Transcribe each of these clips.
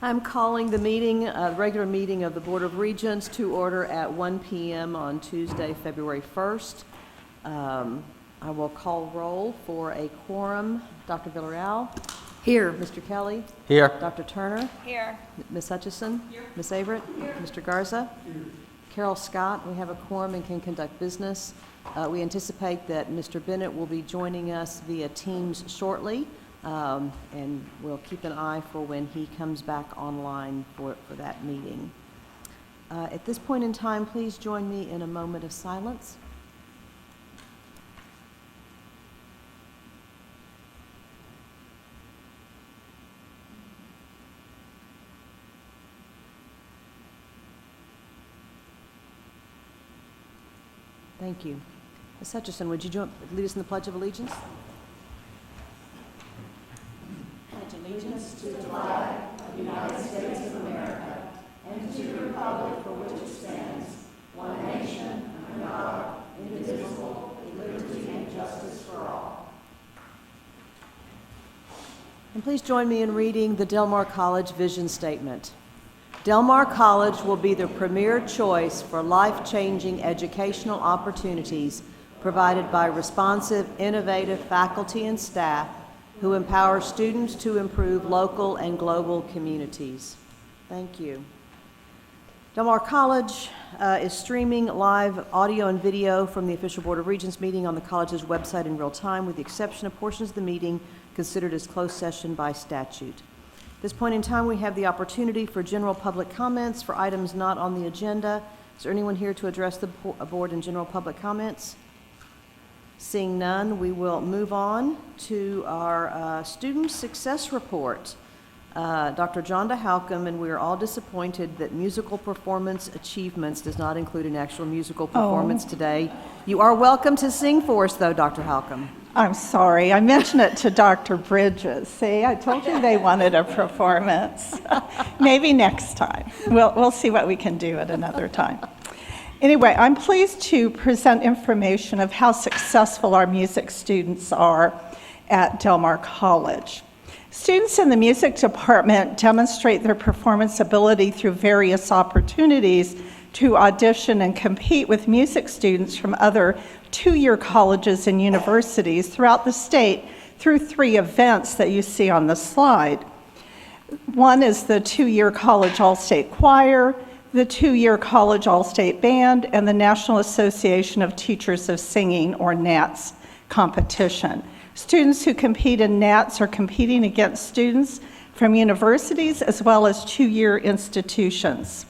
I'm calling the meeting, regular meeting of the Board of Regents to order at 1 p.m. on Tuesday, February 1st. I will call roll for a quorum. Dr. Villarreal? Here. Mr. Kelly? Here. Dr. Turner? Here. Ms. Hutchison? Here. Ms. Averett? Here. Mr. Garza? Here. Carol Scott, we have a quorum and can conduct business. We anticipate that Mr. Bennett will be joining us via Teams shortly. And we'll keep an eye for when he comes back online for that meeting. At this point in time, please join me in a moment of silence. Thank you. Ms. Hutchison, would you lead us in the Pledge of Allegiance? Allegiance to the flag of the United States of America and to the republic for which it stands, one nation, under God, indivisible, with liberty and justice for all. And please join me in reading the Del Mar College Vision Statement. Del Mar College will be the premier choice for life-changing educational opportunities provided by responsive, innovative faculty and staff who empower students to improve local and global communities. Thank you. Del Mar College is streaming live audio and video from the official Board of Regents meeting on the college's website in real time, with the exception of portions of the meeting considered as closed session by statute. At this point in time, we have the opportunity for general public comments for items not on the agenda. Is there anyone here to address the board in general public comments? Seeing none, we will move on to our student success report. Dr. John DeHalcom, and we are all disappointed that musical performance achievements does not include an actual musical performance today. You are welcome to sing for us, though, Dr. Halcom. I'm sorry, I mentioned it to Dr. Bridges. See, I told you they wanted a performance. Maybe next time. We'll see what we can do at another time. Anyway, I'm pleased to present information of how successful our music students are at Del Mar College. Students in the music department demonstrate their performance ability through various opportunities to audition and compete with music students from other two-year colleges and universities throughout the state through 3 events that you see on the slide. One is the two-year college all-state choir, the two-year college all-state band, and the National Association of Teachers of Singing, or NATS, competition. Students who compete in NATS are competing against students from universities as well as two-year institutions.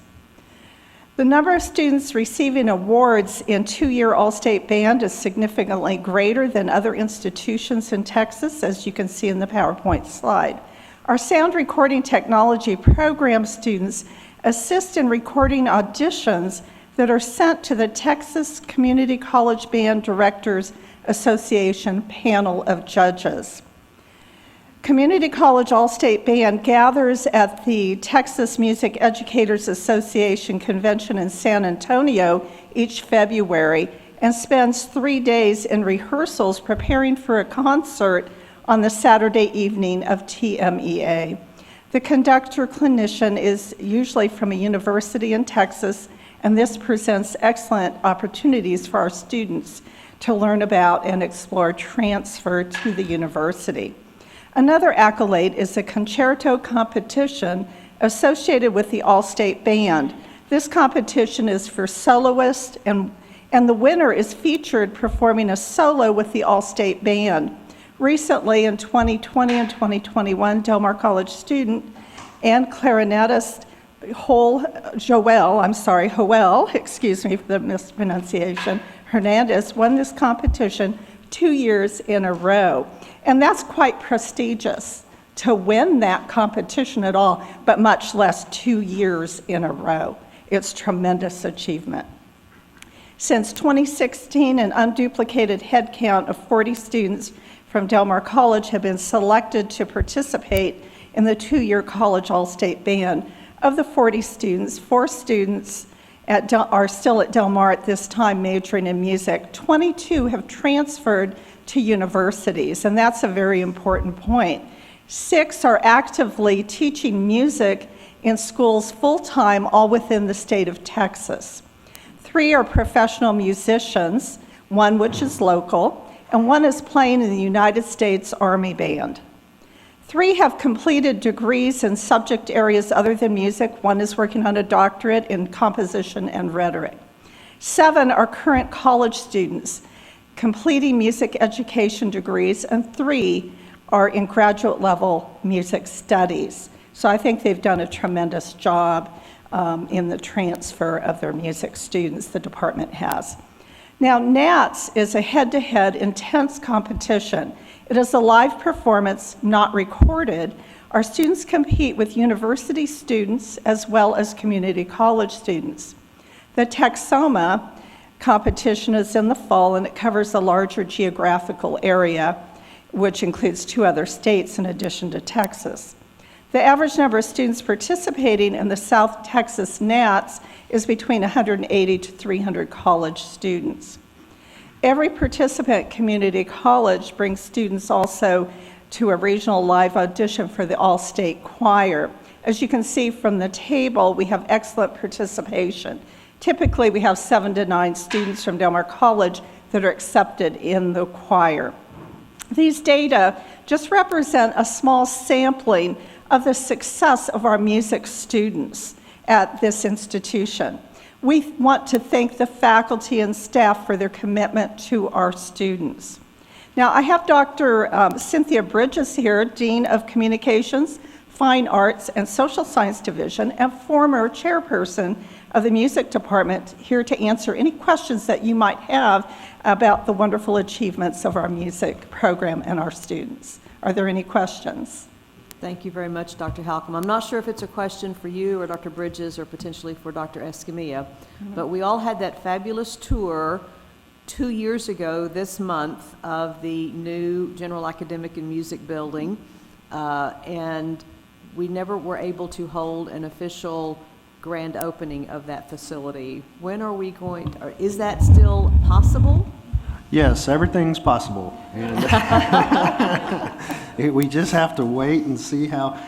The number of students receiving awards in two-year all-state band is significantly greater than other institutions in Texas, as you can see in the PowerPoint slide. Our sound recording technology program students assist in recording auditions that are sent to the Texas Community College Band Directors Association panel of judges. Community College All-State Band gathers at the Texas Music Educators Association Convention in San Antonio each February and spends 3 days in rehearsals preparing for a concert on the Saturday evening of TMEA. The conductor clinician is usually from a university in Texas, and this presents excellent opportunities for our students to learn about and explore transfer to the university. Another accolade is the Concerto Competition associated with the All-State Band. This competition is for soloists, and the winner is featured performing a solo with the All-State Band. Recently, in 2020 and 2021, Del Mar College student and clarinetist Joel, excuse me for the mispronunciation, Hernandez won this competition 2 years in a row. And that's quite prestigious to win that competition at all, but much less 2 years in a row. It's tremendous achievement. Since 2016, an unduplicated headcount of 40 students from Del Mar College have been selected to participate in the two-year college all-state band. Of the 40 students, 4 students are still at Del Mar at this time majoring in music. 22 have transferred to universities, and that's a very important point. 6 are actively teaching music in schools full-time, all within the state of Texas. 3 are professional musicians, 1 which is local, and 1 is playing in the United States Army Band. 3 have completed degrees in subject areas other than music. 1 is working on a doctorate in composition and rhetoric. 7 are current college students completing music education degrees, and 3 are in graduate level music studies. So I think they've done a tremendous job in the transfer of their music students, the department has. Now, NATS is a head-to-head intense competition. It is a live performance, not recorded. Our students compete with university students as well as community college students. The Texoma competition is in the fall, and it covers a larger geographical area, which includes 2 other states in addition to Texas. The average number of students participating in the South Texas NATS is between 180 to 300 college students. Every participant community college brings students also to a regional live audition for the all-state choir. As you can see from the table, we have excellent participation. Typically, we have 7 to 9 students from Del Mar College that are accepted in the choir. These data just represent a small sampling of the success of our music students at this institution. We want to thank the faculty and staff for their commitment to our students. Now, I have Dr. Cynthia Bridges here, Dean of Communications, Fine Arts, and Social Science Division, and former chairperson of the music department, here to answer any questions that you might have about the wonderful achievements of our music program and our students. Are there any questions? Thank you very much, Dr. Halcomb. I'm not sure if it's a question for you or Dr. Bridges or potentially for Dr. Escamilla, but we all had that fabulous tour 2 years ago this month of the new General Academic and Music Building, and we never were able to hold an official grand opening of that facility. When are we going to, or is that still possible? Yes, everything's possible. And we just have to wait and see how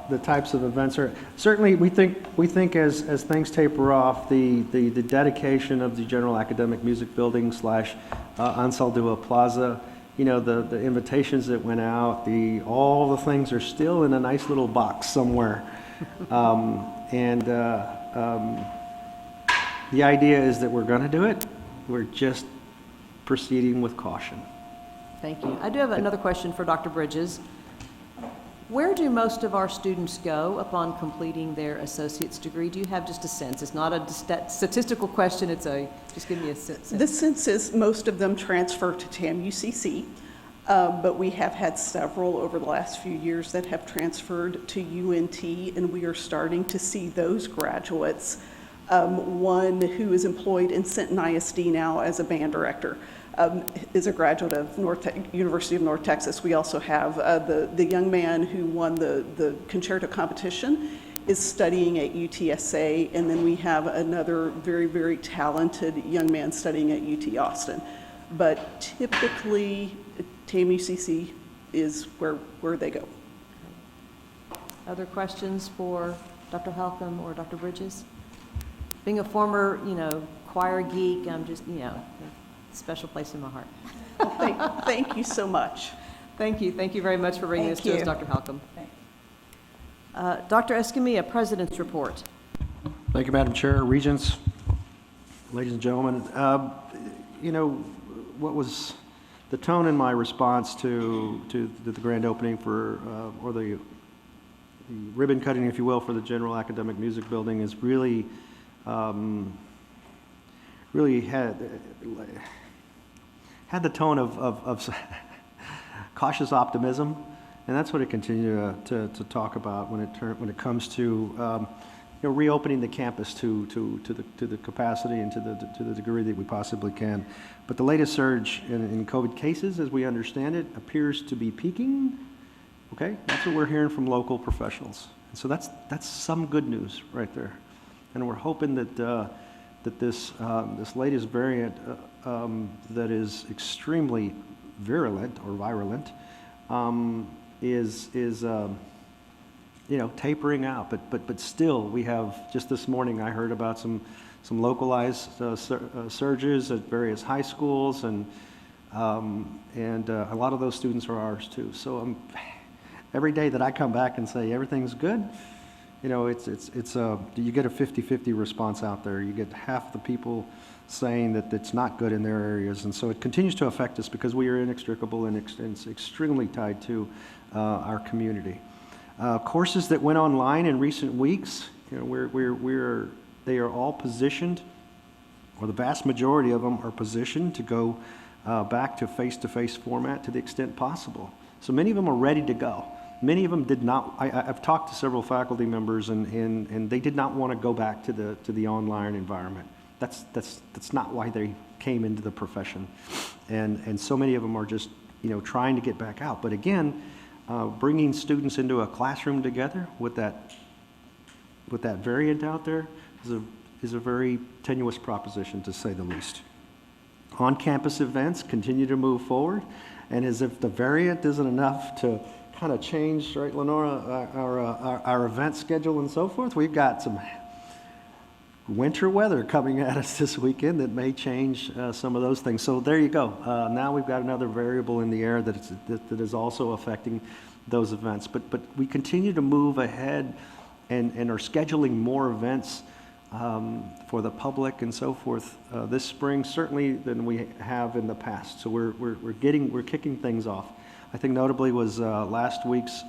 the types of events are. Certainly, we think as things taper off, the dedication of the General Academic Music Building / Ansaldúa Plaza, you know, the invitations that went out, all the things are still in a nice little box somewhere. The idea is that we're going to do it. We're just proceeding with caution. Thank you. I do have another question for Dr. Bridges. Where do most of our students go upon completing their associate's degree? Do you have just a sense? It's not a statistical question, just give me a sense. The sense is most of them transfer to TAM-UCC, but we have had several over the last few years that have transferred to UNT, and we are starting to see those graduates. One who is employed in Sinton ISD now as a band director is a graduate of University of North Texas. We also have the young man who won the Concerto Competition is studying at UTSA, and then we have another very, very talented young man studying at UT Austin. But typically, TAM-UCC is where they go. Other questions for Dr. Halcomb or Dr. Bridges? Being a former, choir geek, I'm just, a special place in my heart. Well, thank you so much. Thank you. Thank you very much for bringing this to us, Dr. Halcomb. Dr. Escamilla, President's Report. Thank you, Madam Chair, Regents, ladies and gentlemen. What was the tone in my response to the grand opening or the ribbon cutting, if you will, for the General Academic Music Building is really had the tone of cautious optimism, and that's what I continue to talk about when it comes to reopening the campus to the capacity and to the degree that we possibly can. But the latest surge in COVID cases, as we understand it, appears to be peaking. Okay, that's what we're hearing from local professionals, and so that's some good news right there. And we're hoping that this latest variant that is extremely virulent or virulent is tapering out, but still, we have, just this morning, I heard about some localized surges at various high schools, and a lot of those students are ours too. So every day that I come back and say everything's good, you get a 50-50 response out there. You get half the people saying that it's not good in their areas, and so it continues to affect us because we are inextricable and it's extremely tied to our community. Courses that went online in recent weeks, they are all positioned, or the vast majority of them are positioned to go back to face-to-face format to the extent possible. So many of them are ready to go. Many of them did not. I've talked to several faculty members, and they did not want to go back to the online environment. That's not why they came into the profession, and so many of them are just trying to get back out. But again, bringing students into a classroom together with that variant out there is a very tenuous proposition, to say the least. On-campus events continue to move forward, and as if the variant isn't enough to kind of change, right, Lenora, our event schedule and so forth, we've got some winter weather coming at us this weekend that may change some of those things. So there you go. Now we've got another variable in the air that is also affecting those events. But we continue to move ahead and are scheduling more events for the public and so forth this spring, certainly than we have in the past. So we're kicking things off. I think notably was last week's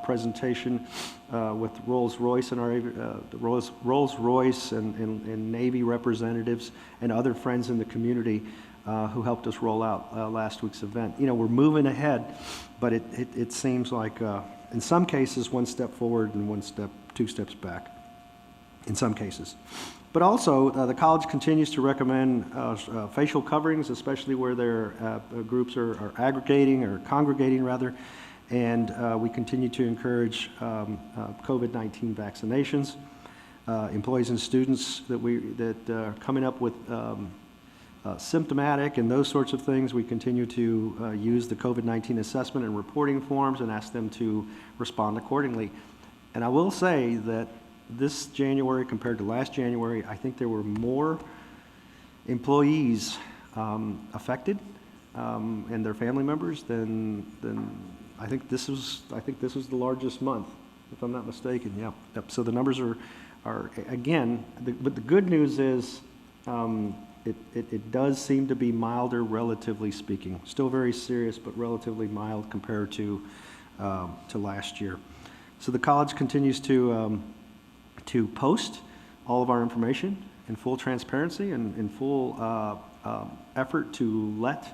presentation with Rolls-Royce and Rolls-Royce and Navy representatives and other friends in the community who helped us roll out last week's event. We're moving ahead, but it seems like in some cases 1 step forward and 2 steps back. In some cases. But also, the college continues to recommend facial coverings, especially where their groups are aggregating or congregating rather, and we continue to encourage COVID-19 vaccinations. Employees and students that are coming up with symptomatic and those sorts of things, we continue to use the COVID-19 assessment and reporting forms and ask them to respond accordingly. And I will say that this January compared to last January, I think there were more employees affected and their family members than I think this was the largest month, if I'm not mistaken. Yep. So the numbers are again, but the good news is it does seem to be milder, relatively speaking. Still very serious, but relatively mild compared to last year. So the college continues to post all of our information in full transparency and in full effort to let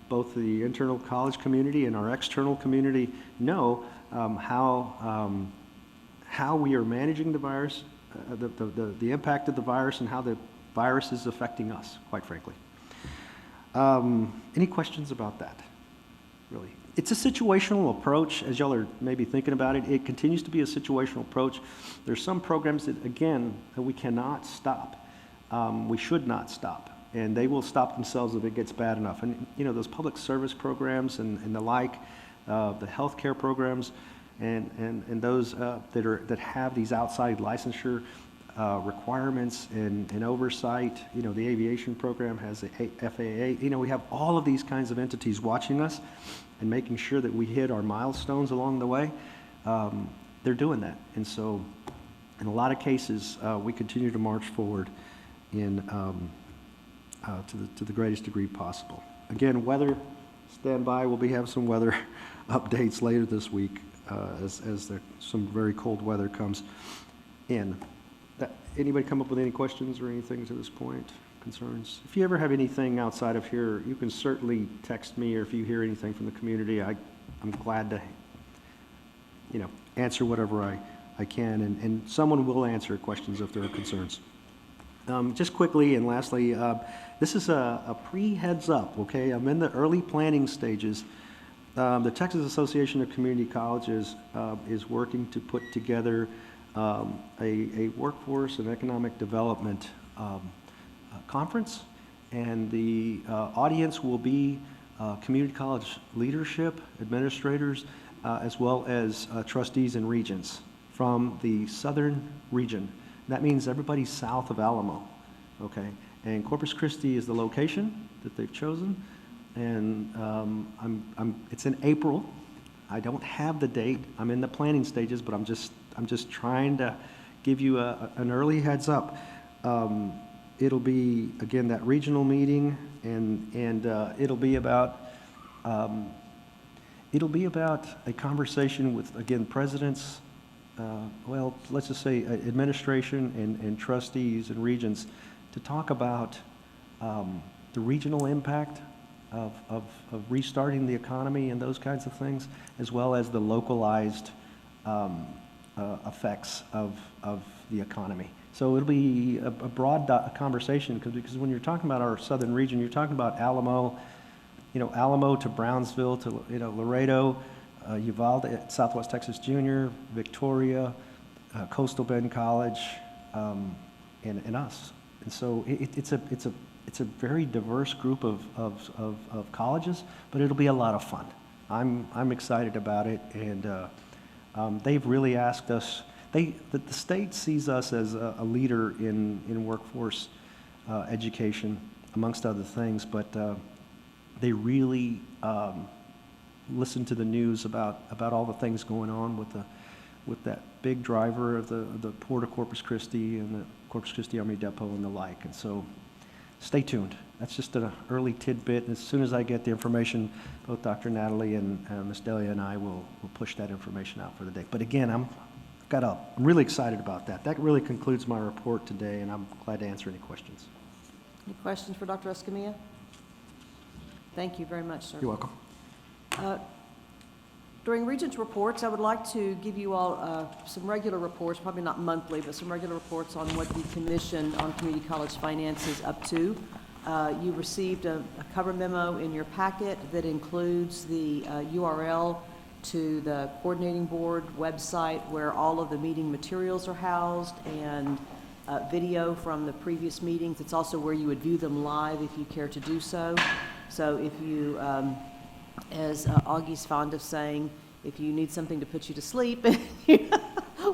both the internal college community and our external community know how we are managing the virus, the impact of the virus, and how the virus is affecting us, quite frankly. Any questions about that, really? It's a situational approach, as y'all are maybe thinking about it. It continues to be a situational approach. There's some programs that, again, that we cannot stop. We should not stop, and they will stop themselves if it gets bad enough. And those public service programs and the like, the healthcare programs, and those that have these outside licensure requirements and oversight. The aviation program has the FAA. We have all of these kinds of entities watching us and making sure that we hit our milestones along the way. They're doing that. And so in a lot of cases, we continue to march forward to the greatest degree possible. Again, weather, stand by. We'll have some weather updates later this week as some very cold weather comes in. Anybody come up with any questions or anything to this point? Concerns? If you ever have anything outside of here, you can certainly text me, or if you hear anything from the community, I'm glad to answer whatever I can, and someone will answer questions if there are concerns. Just quickly and lastly, this is a pre-heads up, okay? I'm in the early planning stages. The Texas Association of Community Colleges is working to put together a workforce and economic development conference, and the audience will be community college leadership, administrators, as well as trustees and regents from the southern region. That means everybody south of Alamo, okay? And Corpus Christi is the location that they've chosen, and it's in April. I don't have the date. I'm in the planning stages, but I'm just trying to give you an early heads up. It'll be, again, that regional meeting, and it'll be about a conversation with, again, presidents, well, let's just say administration and trustees and regents, to talk about the regional impact of restarting the economy and those kinds of things, as well as the localized effects of the economy. So it'll be a broad conversation, because when you're talking about our southern region, you're talking about Alamo, Alamo to Brownsville to, Laredo, Uvalde, Southwest Texas Junior, Victoria, Coastal Bend College, and us. And so it's a very diverse group of colleges, but it'll be a lot of fun. I'm excited about it, and they've really asked us. The state sees us as a leader in workforce education, amongst other things, but they really listen to the news about all the things going on with that big driver of the Port of Corpus Christi and the Corpus Christi Army Depot and the like. And so stay tuned. That's just an early tidbit. As soon as I get the information, both Dr. Natalie and Ms. Delia and I will push that information out for the day. But again, I'm really excited about that. That really concludes my report today, and I'm glad to answer any questions. Any questions for Dr. Escamilla? Thank you very much, sir. You're welcome. During Regents reports, I would like to give you all some regular reports, probably not monthly, but some regular reports on what the Commission on Community College Finance is up to. You received a cover memo in your packet that includes the URL to the coordinating board website where all of the meeting materials are housed, and video from the previous meetings. It's also where you would view them live if you care to do so. So if you, as Augie's fond of saying, if you need something to put you to sleep and you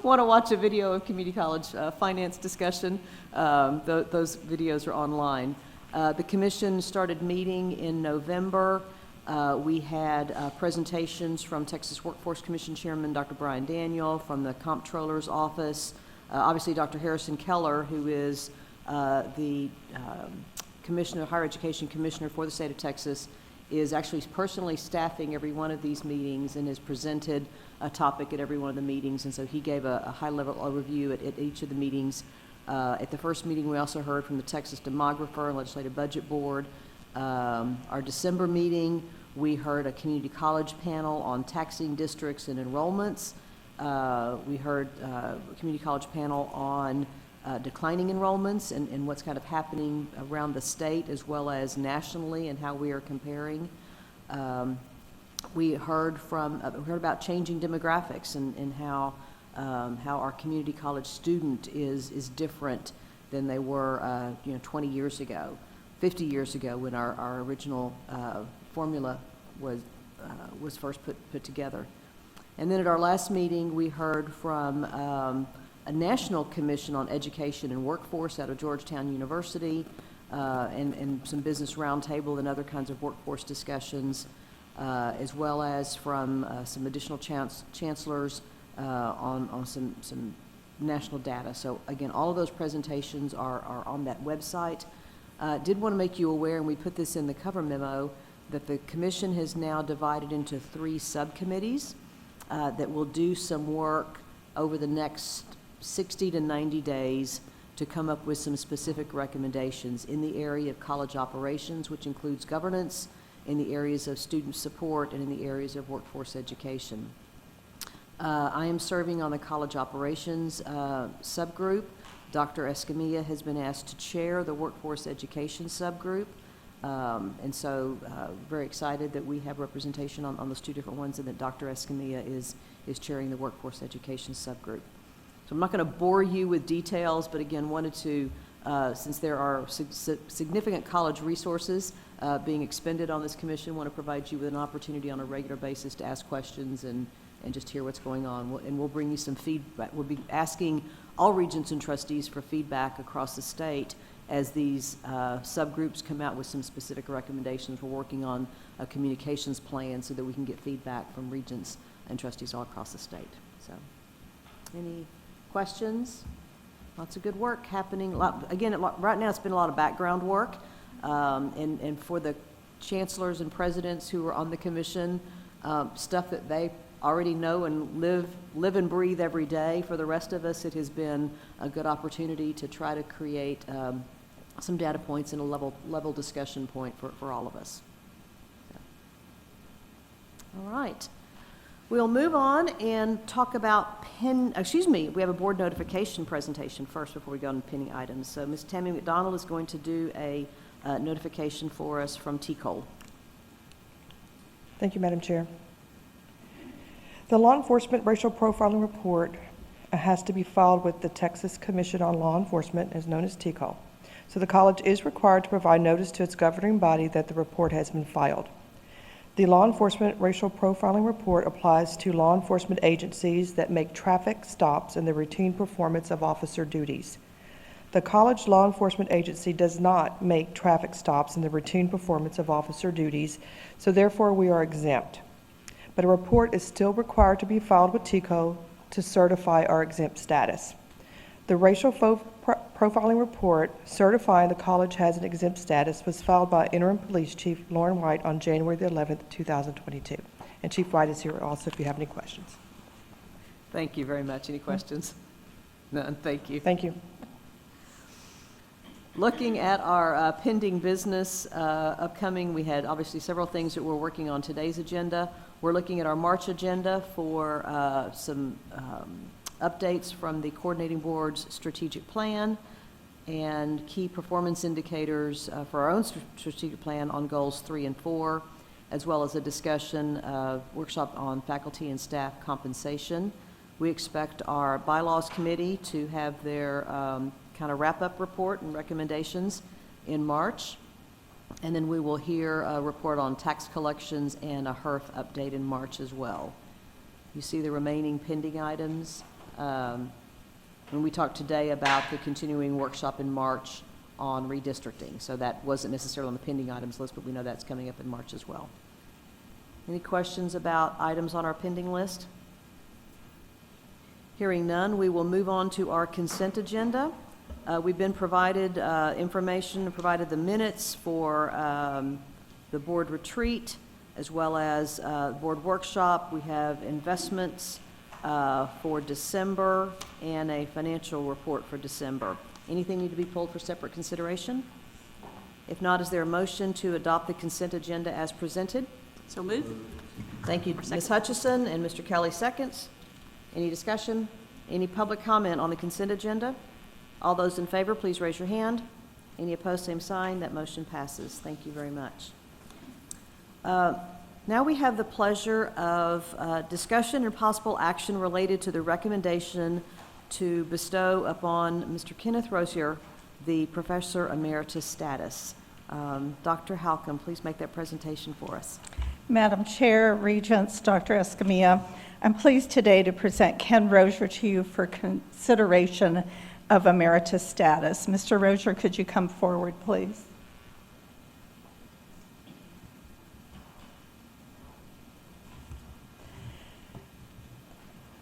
want to watch a video of community college finance discussion, those videos are online. The commission started meeting in November. We had presentations from Texas Workforce Commission Chairman Dr. Brian Daniel, from the Comptroller's Office, obviously Dr. Harrison Keller, who is the Commissioner, Higher Education Commissioner for the state of Texas, is actually personally staffing every one of these meetings and has presented a topic at every one of the meetings, and so he gave a high-level overview at each of the meetings. At the first meeting, we also heard from the Texas Demographer and Legislative Budget Board. Our December meeting, we heard a community college panel on taxing districts and enrollments. We heard a community college panel on declining enrollments and what's kind of happening around the state as well as nationally and how we are comparing. We heard about changing demographics and how our community college student is different than they were 20 years ago, 50 years ago, when our original formula was first put together. And then at our last meeting, we heard from a National Commission on Education and Workforce out of Georgetown University, and some business roundtable and other kinds of workforce discussions, as well as from some additional chancellors on some national data. So again, all of those presentations are on that website. Did want to make you aware, and we put this in the cover memo, that the commission has now divided into 3 subcommittees that will do some work over the next 60 to 90 days to come up with some specific recommendations in the area of college operations, which includes governance, in the areas of student support, and in the areas of workforce education. I am serving on the college operations subgroup. Dr. Escamilla has been asked to chair the workforce education subgroup. And so very excited that we have representation on those 2 different ones, and that Dr. Escamilla is chairing the workforce education subgroup. So I'm not going to bore you with details, but again, wanted to, since there are significant college resources being expended on this commission, want to provide you with an opportunity on a regular basis to ask questions and and just hear what's going on. And we'll bring you some feedback. We'll be asking all regents and trustees for feedback across the state as these subgroups come out with some specific recommendations. We're working on a communications plan so that we can get feedback from regents and trustees all across the state. So, any questions? Lots of good work happening. Again, right now it's been a lot of background work, and for the chancellors and presidents who are on the commission, stuff that they already know and live and breathe every day. For the rest of us, it has been a good opportunity to try to create some data points and a level discussion point for all of us. So. All right. We'll move on and talk about we have a board notification presentation first before we go on pending items. So Ms. Tammy McDonald is going to do a notification for us from TCOL. Thank you, Madam Chair. The Law Enforcement Racial Profiling Report has to be filed with the Texas Commission on Law Enforcement, as known as TCOL. So the college is required to provide notice to its governing body that the report has been filed. The Law Enforcement Racial Profiling Report applies to law enforcement agencies that make traffic stops in the routine performance of officer duties. The college law enforcement agency does not make traffic stops in the routine performance of officer duties, so therefore we are exempt. But a report is still required to be filed with TCO to certify our exempt status. The Racial Profiling Report certifying the college has an exempt status was filed by Interim Police Chief Lauren White on January the 11th, 2022. And Chief White is here also if you have any questions. Thank you very much. Any questions? None. Thank you. Thank you. Looking at our pending business upcoming, we had obviously several things that we're working on today's agenda. We're looking at our March agenda for some updates from the Coordinating Board's strategic plan and key performance indicators for our own strategic plan on goals 3 and 4, as well as a discussion workshop on faculty and staff compensation. We expect our bylaws committee to have their kind of wrap-up report and recommendations in March. And then we will hear a report on tax collections and a HERF update in March as well. You see the remaining pending items. When we talked today about the continuing workshop in March on redistricting. So that wasn't necessarily on the pending items list, but we know that's coming up in March as well. Any questions about items on our pending list? Hearing none, we will move on to our consent agenda. We've been provided information, provided the minutes for the board retreat, as well as board workshop. We have investments for December and a financial report for December. Anything need to be pulled for separate consideration? If not, is there a motion to adopt the consent agenda as presented? So moved. Thank you, Ms. Hutchison, and Mr. Kelly seconds. Any discussion? Any public comment on the consent agenda? All those in favor, please raise your hand. Any opposed, same sign. That motion passes. Thank you very much. Now we have the pleasure of discussion and possible action related to the recommendation to bestow upon Mr. Kenneth Rosier the Professor Emeritus status. Dr. Halcomb, please make that presentation for us. Madam Chair, Regents, Dr. Escamilla, I'm pleased today to present Ken Rosier to you for consideration of emeritus status. Mr. Rosier, could you come forward, please?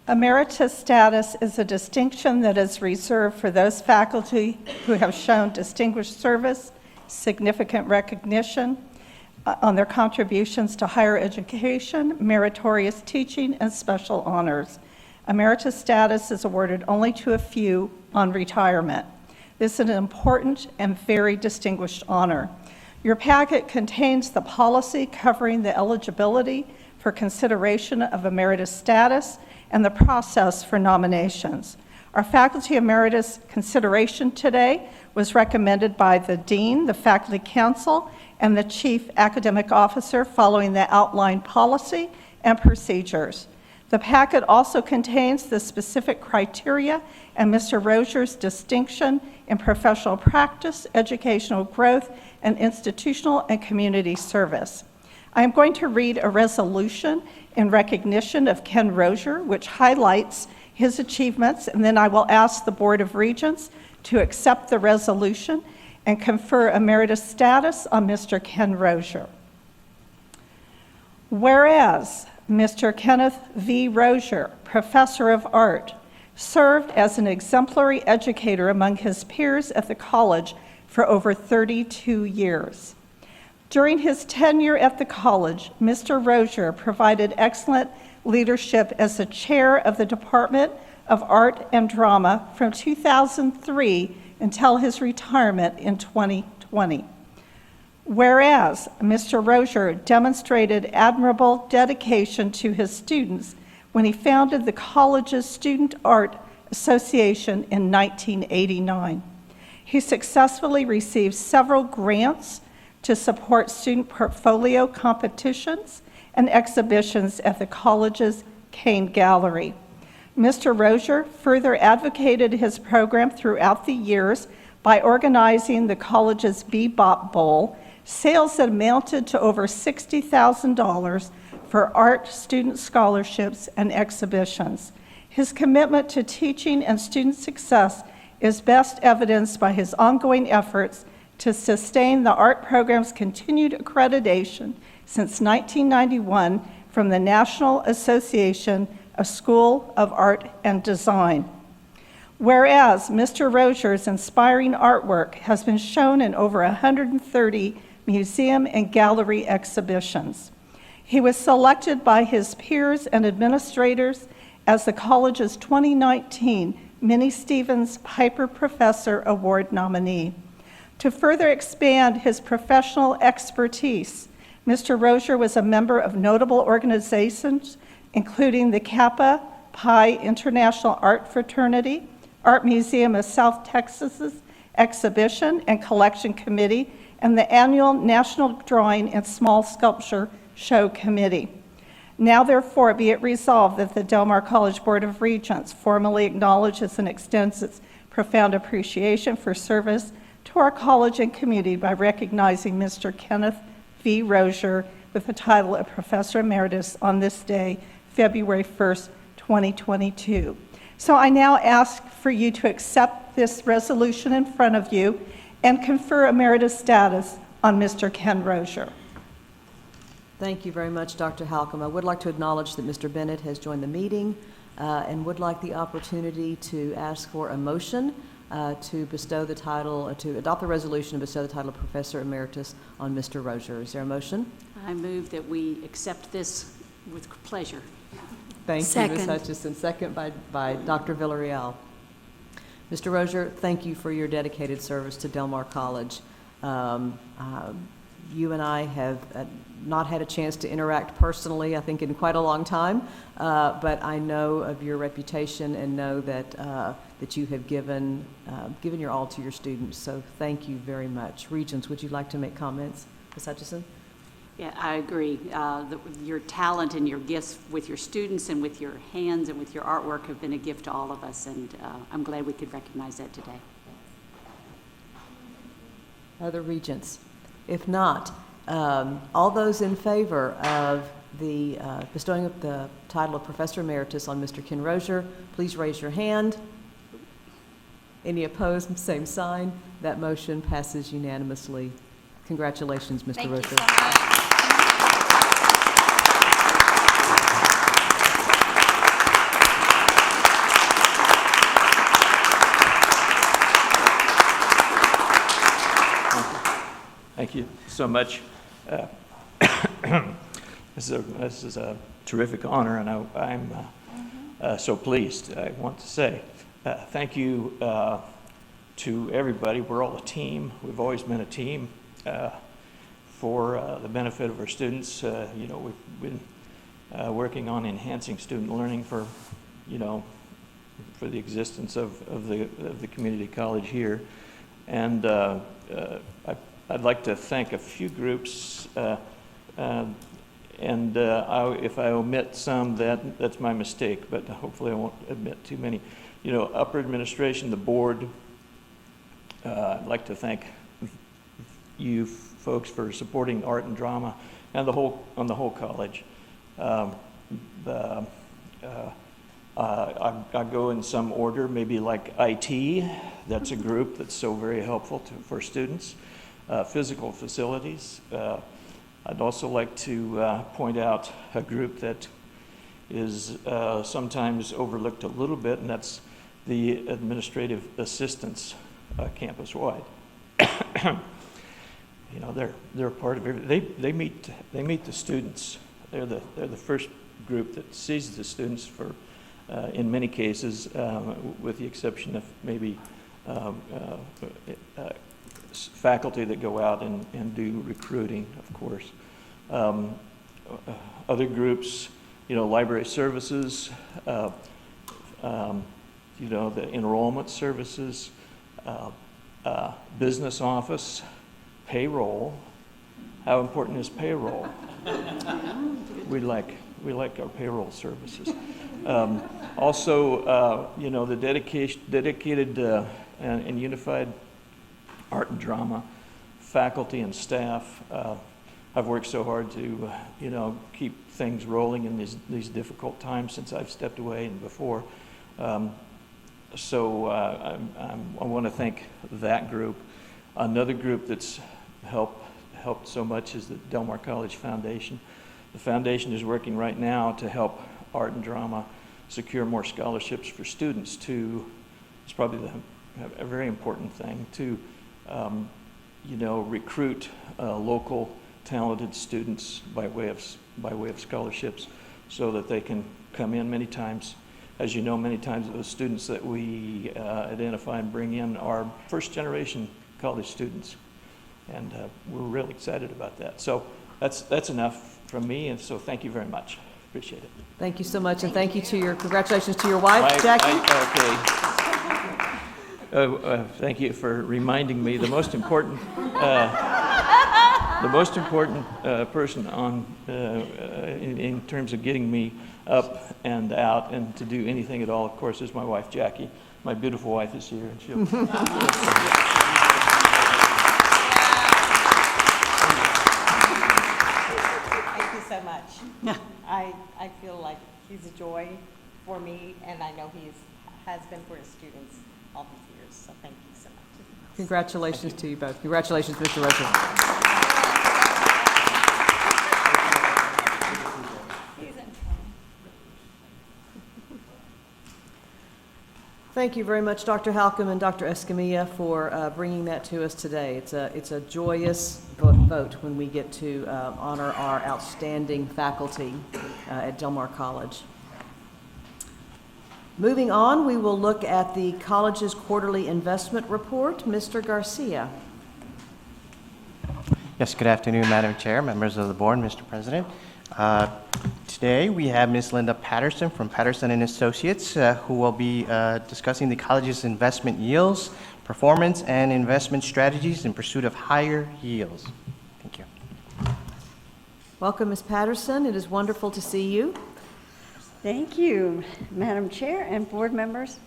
Emeritus status is a distinction that is reserved for those faculty who have shown distinguished service, significant recognition on their contributions to higher education, meritorious teaching, and special honors. Emeritus status is awarded only to a few on retirement. This is an important and very distinguished honor. Your packet contains the policy covering the eligibility for consideration of emeritus status and the process for nominations. Our faculty emeritus consideration today was recommended by the dean, the faculty council, and the chief academic officer following the outlined policy and procedures. The packet also contains the specific criteria and Mr. Rosier's distinction in professional practice, educational growth, and institutional and community service. I am going to read a resolution in recognition of Ken Rozier, which highlights his achievements, and then I will ask the Board of Regents to accept the resolution and confer emeritus status on Mr. Ken Rozier. Whereas Mr. Kenneth V. Rozier, Professor of Art, served as an exemplary educator among his peers at the college for over 32 years. During his tenure at the college, Mr. Rozier provided excellent leadership as the chair of the Department of Art and Drama from 2003 until his retirement in 2020. Whereas Mr. Rozier demonstrated admirable dedication to his students when he founded the college's Student Art Association in 1989. He successfully received several grants to support student portfolio competitions and exhibitions at the college's Kane Gallery. Mr. Rozier further advocated his program throughout the years by organizing the college's Bebop Bowl, sales that amounted to over $60,000 for art student scholarships and exhibitions. His commitment to teaching and student success is best evidenced by his ongoing efforts to sustain the art program's continued accreditation since 1991 from the National Association of School of Art and Design. Whereas Mr. Rozier's inspiring artwork has been shown in over 130 museum and gallery exhibitions. He was selected by his peers and administrators as the college's 2019 Minnie Stevens Piper Professor Award nominee. To further expand his professional expertise, Mr. Rozier was a member of notable organizations, including the Kappa Pi International Art Fraternity, Art Museum of South Texas's Exhibition and Collection Committee, and the annual National Drawing and Small Sculpture Show Committee. Now therefore be it resolved that the Del Mar College Board of Regents formally acknowledges and extends its profound appreciation for service to our college and community by recognizing Mr. Kenneth V. Rozier with the title of Professor Emeritus on this day, February 1st, 2022. So I now ask for you to accept this resolution in front of you and confer emeritus status on Mr. Ken Rozier. Thank you very much, Dr. Halcomb. I would like to acknowledge that Mr. Bennett has joined the meeting and would like the opportunity to ask for a motion to bestow the title, to adopt the resolution and bestow the title of Professor Emeritus on Mr. Rozier. Is there a motion? I move that we accept this with pleasure. Thank you, Ms. Second. Hutchison. Second by Dr. Villarreal. Mr. Rozier, thank you for your dedicated service to Del Mar College. You and I have not had a chance to interact personally, I think, in quite a long time, but I know of your reputation and know that that you have given your all to your students. So thank you very much. Regents, would you like to make comments, Ms. Hutchison? Yeah, I agree. Your talent and your gifts with your students and with your hands and with your artwork have been a gift to all of us, and I'm glad we could recognize that today. Other regents? If not, all those in favor of the bestowing of the title of Professor Emeritus on Mr. Ken Rozier, please raise your hand. Any opposed, same sign. That motion passes unanimously. Congratulations, Mr. Rozier. Thank you so much. Thank you so much. This is a terrific honor, and I'm so pleased. I want to say thank you to everybody. We're all a team. We've always been a team for the benefit of our students. We've been working on enhancing student learning for the existence of the community college here, and I'd like to thank a few groups, and if I omit some, that's my mistake, but hopefully I won't omit too many. Upper administration, the board, I'd like to thank you folks for supporting art and drama and the whole college. I go in some order, maybe like IT. That's a group that's so very helpful for students. Physical facilities. I'd also like to point out a group that is sometimes overlooked a little bit, and that's the administrative assistants campus-wide. You know, they're part of everything. They meet the students. They're the first group that sees the students for, in many cases, with the exception of maybe faculty that go out and do recruiting, of course. Other groups, you know, library services, you know, the enrollment services, business office, payroll. How important is payroll? We like our payroll services. Also, you know, the dedicated and unified art and drama faculty and staff. I've worked so hard to, you know, keep things rolling in these difficult times since I've stepped away and before. So I want to thank that group. Another group that's helped so much is the Del Mar College Foundation. The foundation is working right now to help art and drama secure more scholarships for students to, it's probably a very important thing, to you know, recruit local talented students by way of scholarships so that they can come in many times. As you know, many times those students that we identify and bring in are first generation college students. And we're really excited about that. So that's enough from me, and so thank you very much. Appreciate it. Thank you so much, and congratulations to your wife, Jackie. Thank you for reminding me. The most important person on in terms of getting me up and out and to do anything at all, of course, is my wife, Jackie. My beautiful wife is here, and she'll. Thank you so much. I feel like he's a joy for me, and I know he has been for his students all these years, so thank you so much. Congratulations to you both. Congratulations, Mr. Rocha. Thank you very much, Dr. Halcomb and Dr. Escamilla, for bringing that to us today. It's a joyous vote when we get to honor our outstanding faculty at Del Mar College. Moving on, we will look at the college's quarterly investment report. Mr. Garcia. Yes, good afternoon, Madam Chair, members of the board, Mr. President. Today we have Ms. Linda Patterson from Patterson & Associates who will be discussing the college's investment yields, performance, and investment strategies in pursuit of higher yields. Thank you. Welcome, Ms. Patterson. It is wonderful to see you. Thank you, Madam Chair and board members.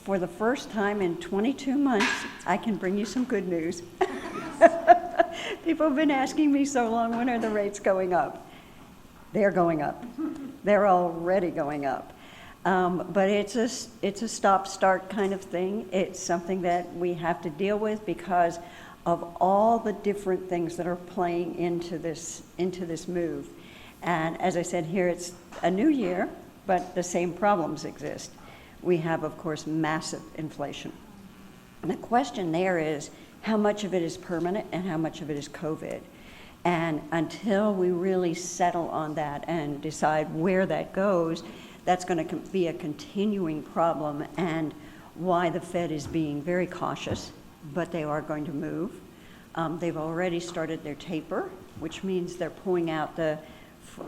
For the first time in 22 months, I can bring you some good news. People have been asking me so long, when are the rates going up? They're going up. They're already going up. But it's a stop-start kind of thing. It's something that we have to deal with because of all the different things that are playing into this move. And as I said here, it's a new year, but the same problems exist. We have, of course, massive inflation. And the question there is, how much of it is permanent and how much of it is COVID? And until we really settle on that and decide where that goes, that's going to be a continuing problem, and why the Fed is being very cautious, but they are going to move. They've already started their taper, which means they're pulling out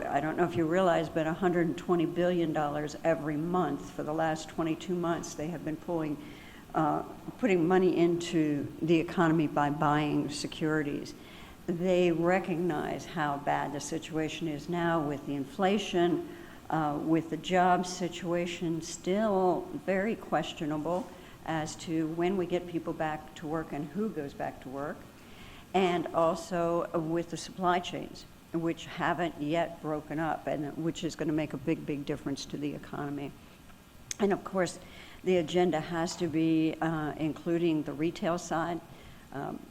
I don't know if you realize, but $120 billion every month for the last 22 months. They have been putting money into the economy by buying securities. They recognize how bad the situation is now with the inflation, with the job situation still very questionable as to when we get people back to work and who goes back to work. and also with the supply chains, which haven't yet broken up, and which is going to make a big, big difference to the economy. And of course, the agenda has to be including the retail side.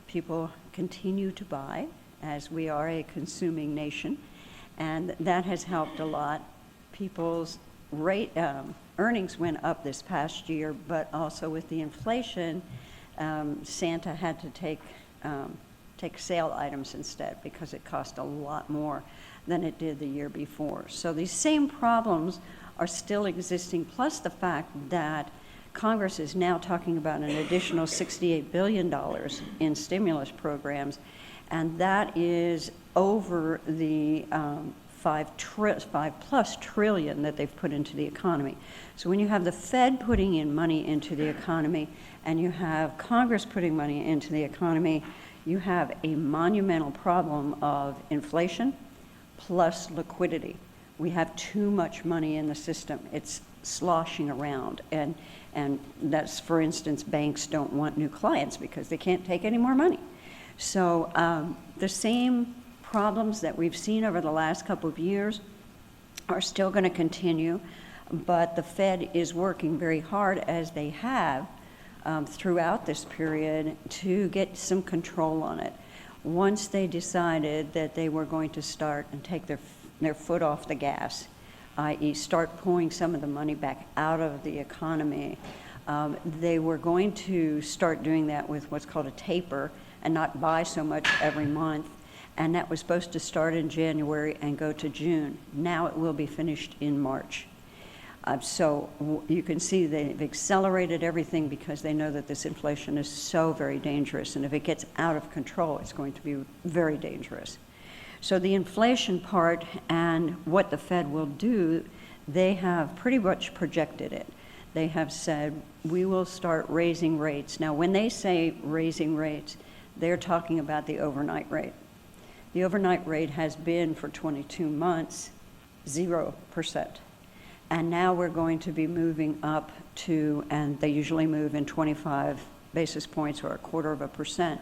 People continue to buy, as we are a consuming nation, and that has helped a lot. People's earnings went up this past year, but also with the inflation, Santa had to take sale items instead because it cost a lot more than it did the year before. So these same problems are still existing, plus the fact that Congress is now talking about an additional $68 billion in stimulus programs, and that is over the $5+ trillion that they've put into the economy. So when you have the Fed putting in money into the economy and you have Congress putting money into the economy, you have a monumental problem of inflation plus liquidity. We have too much money in the system. It's sloshing around, and that's, for instance, banks don't want new clients because they can't take any more money. So the same problems that we've seen over the last couple of years are still going to continue, but the Fed is working very hard, as they have throughout this period, to get some control on it. Once they decided that they were going to start and take their foot off the gas, i.e. start pulling some of the money back out of the economy, they were going to start doing that with what's called a taper and not buy so much every month. And that was supposed to start in January and go to June. Now it will be finished in March. So you can see they've accelerated everything because they know that this inflation is so very dangerous. And if it gets out of control, it's going to be very dangerous. So the inflation part and what the Fed will do, they have pretty much projected it. They have said, we will start raising rates. Now, when they say raising rates, they're talking about the overnight rate. The overnight rate has been for 22 months 0%. And now we're going to be moving up to, and they usually move in 25 basis points or 1/4%.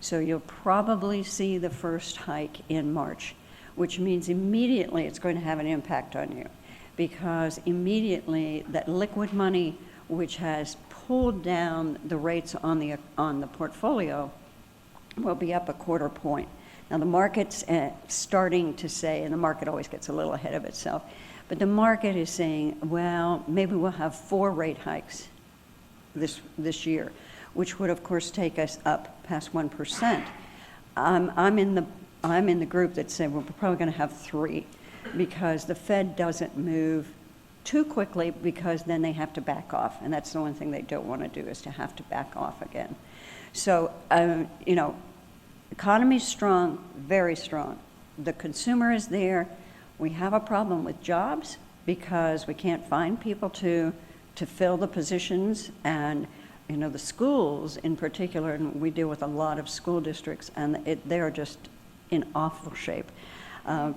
So you'll probably see the first hike in March, which means immediately it's going to have an impact on you, because immediately that liquid money, which has pulled down the rates on the portfolio, will be up 1/4 point. Now the market's starting to say, and the market always gets a little ahead of itself, but the market is saying, well, maybe we'll have 4 rate hikes this year, which would of course take us up past 1%. I'm in the group that said we're probably going to have 3, because the Fed doesn't move too quickly, because then they have to back off, and that's the one thing they don't want to do, is to have to back off again. So economy's strong, very strong. The consumer is there. We have a problem with jobs because we can't find people to fill the positions, and the schools in particular, and we deal with a lot of school districts, and they're just in awful shape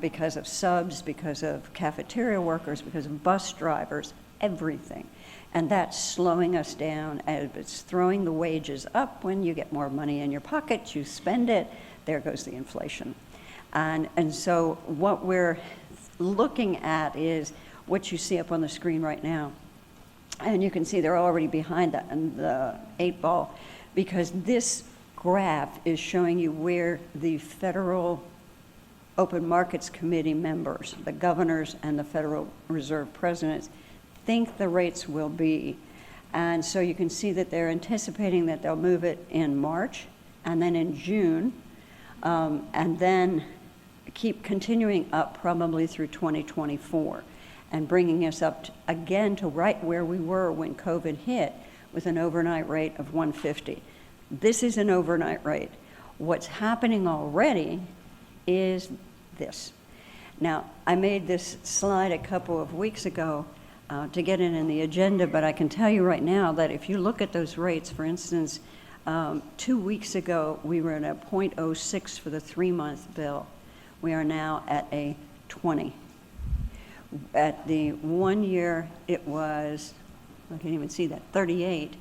because of subs, because of cafeteria workers, because of bus drivers, everything. And that's slowing us down, and it's throwing the wages up. When you get more money in your pocket, you spend it, there goes the inflation. And so what we're looking at is what you see up on the screen right now. And you can see they're already behind the 8 ball, because this graph is showing you where the Federal Open Markets Committee members, the governors and the Federal Reserve presidents, think the rates will be. And so you can see that they're anticipating that they'll move it in March and then in June, and then keep continuing up probably through 2024 and bringing us up again to right where we were when COVID hit, with an overnight rate of 150. This is an overnight rate. What's happening already is this. Now, I made this slide a couple of weeks ago to get it in the agenda, but I can tell you right now that if you look at those rates, for instance, 2 weeks ago, we were at a 0.06 for the 3-month bill. We are now at a 20. At the 1 year, it was, I can't even see that, 38,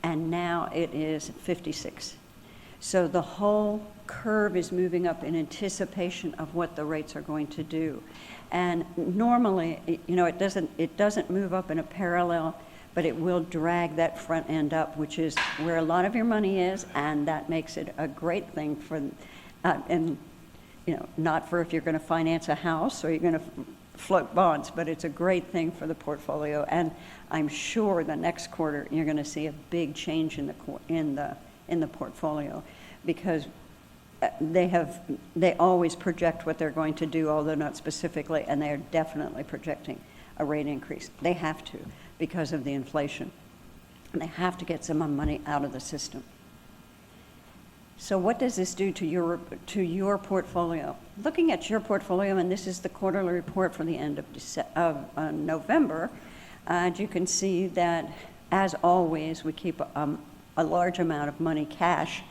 and now it is 56. So the whole curve is moving up in anticipation of what the rates are going to do. And normally, it doesn't move up in a parallel, but it will drag that front end up, which is where a lot of your money is, and that makes it a great thing for, not for if you're going to finance a house or you're going to float bonds, but it's a great thing for the portfolio. And I'm sure the next quarter you're going to see a big change in the portfolio, because they always project what they're going to do, although not specifically, and they're definitely projecting a rate increase. They have to, because of the inflation. And they have to get some money out of the system. So what does this do to your portfolio? Looking at your portfolio, and this is the quarterly report for the end of November, and you can see that, as always, we keep a large amount of money cash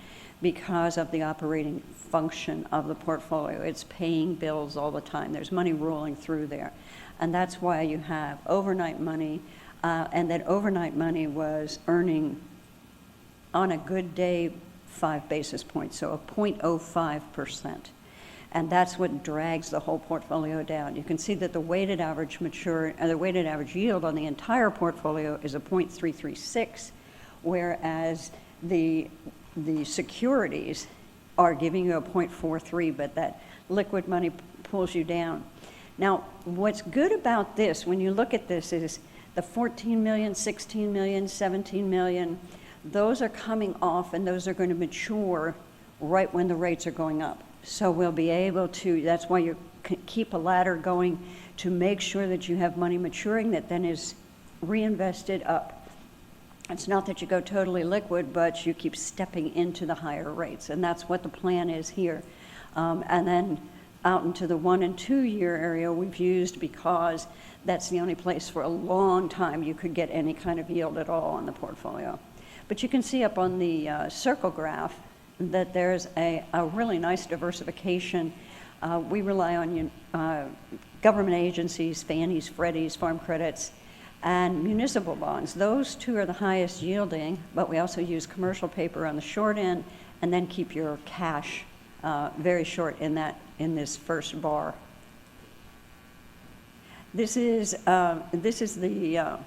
because of the operating function of the portfolio. It's paying bills all the time. There's money rolling through there. And that's why you have overnight money, and that overnight money was earning, on a good day, 5 basis points, so a 0.05%. And that's what drags the whole portfolio down. You can see that the weighted average yield on the entire portfolio is a 0.336, whereas the securities are giving you a 0.43, but that liquid money pulls you down. Now, what's good about this, when you look at this, is the 14 million, 16 million, 17 million, those are coming off, and those are going to mature right when the rates are going up. So we'll be able to, that's why you keep a ladder going, to make sure that you have money maturing that then is reinvested up. It's not that you go totally liquid, but you keep stepping into the higher rates, and that's what the plan is here. And then out into the 1 and 2 year area we've used, because that's the only place for a long time you could get any kind of yield at all on the portfolio. But you can see up on the circle graph that there's a really nice diversification. We rely on government agencies, Fannies, Freddies, Farm Credits, and municipal bonds. Those two are the highest yielding, but we also use commercial paper on the short end, and then keep your cash very short in this first bar. This is the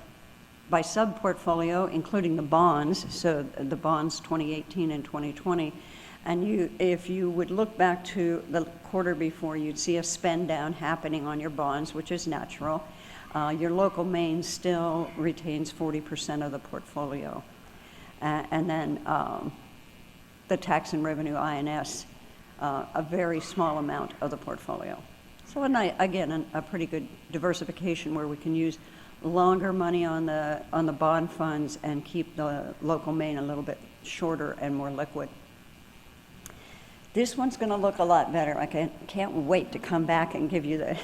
by sub-portfolio, including the bonds, so the bonds 2018 and 2020. And if you would look back to the quarter before, you'd see a spend down happening on your bonds, which is natural. Your local Maine still retains 40% of the portfolio. And then the tax and revenue INS, a very small amount of the portfolio. So again, a pretty good diversification where we can use longer money on the bond funds and keep the local Maine a little bit shorter and more liquid. This one's going to look a lot better. I can't wait to come back and give you the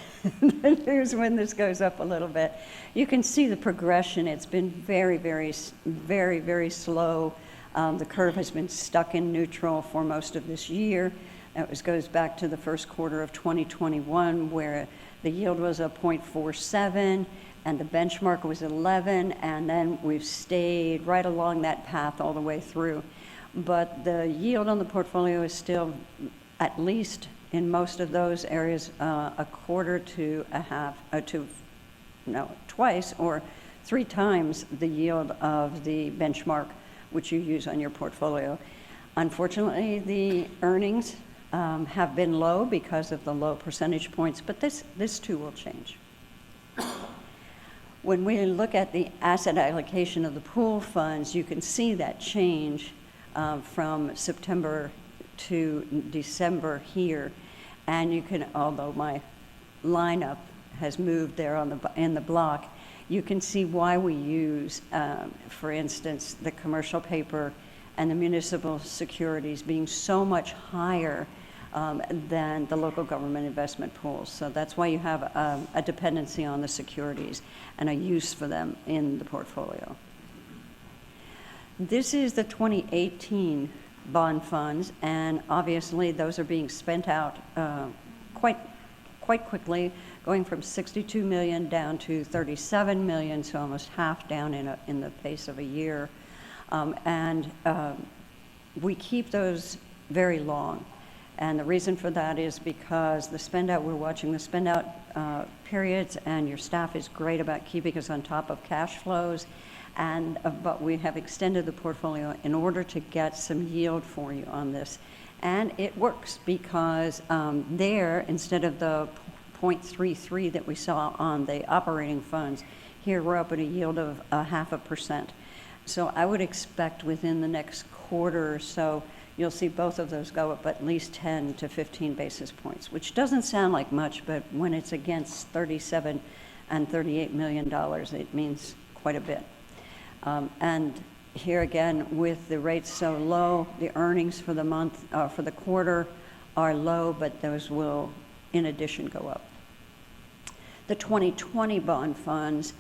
news when this goes up a little bit. You can see the progression. It's been very, very, very, very slow. The curve has been stuck in neutral for most of this year. It goes back to the first quarter of 2021, where the yield was a 0.47 and the benchmark was 11, and then we've stayed right along that path all the way through. But the yield on the portfolio is still, at least in most of those areas, a quarter to a half, twice or 3 times the yield of the benchmark which you use on your portfolio. Unfortunately, the earnings have been low because of the low percentage points, but this too will change. When we look at the asset allocation of the pool funds, you can see that change from September to December here. And you can, although my lineup has moved there in the block, you can see why we use, for instance, the commercial paper and the municipal securities being so much higher than the local government investment pools. So that's why you have a dependency on the securities and a use for them in the portfolio. This is the 2018 bond funds, and obviously those are being spent out quite quickly, going from 62 million down to 37 million, so almost half down in the pace of a year. We keep those very long. And the reason for that is because the spend out, we're watching the spend out periods, and your staff is great about keeping us on top of cash flows. But we have extended the portfolio in order to get some yield for you on this. And it works because there, instead of the 0.33 that we saw on the operating funds, here we're up at a yield of 0.5%. So I would expect within the next quarter or so, you'll see both of those go up at least 10 to 15 basis points, which doesn't sound like much, but when it's against $37 and $38 million, it means quite a bit. And here again, with the rates so low, the earnings for the month, for the quarter are low, but those will, in addition, go up. The 2020 bond funds,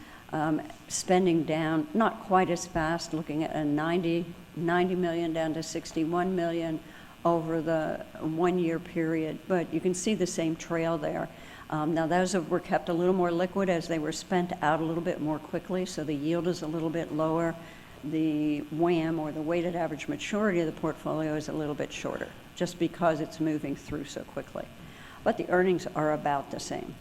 spending down, not quite as fast, looking at a 90 million down to 61 million over the 1 year period, but you can see the same trail there. Now those were kept a little more liquid as they were spent out a little bit more quickly, so the yield is a little bit lower. The WAM, or the weighted average maturity of the portfolio, is a little bit shorter, just because it's moving through so quickly. But the earnings are about the same.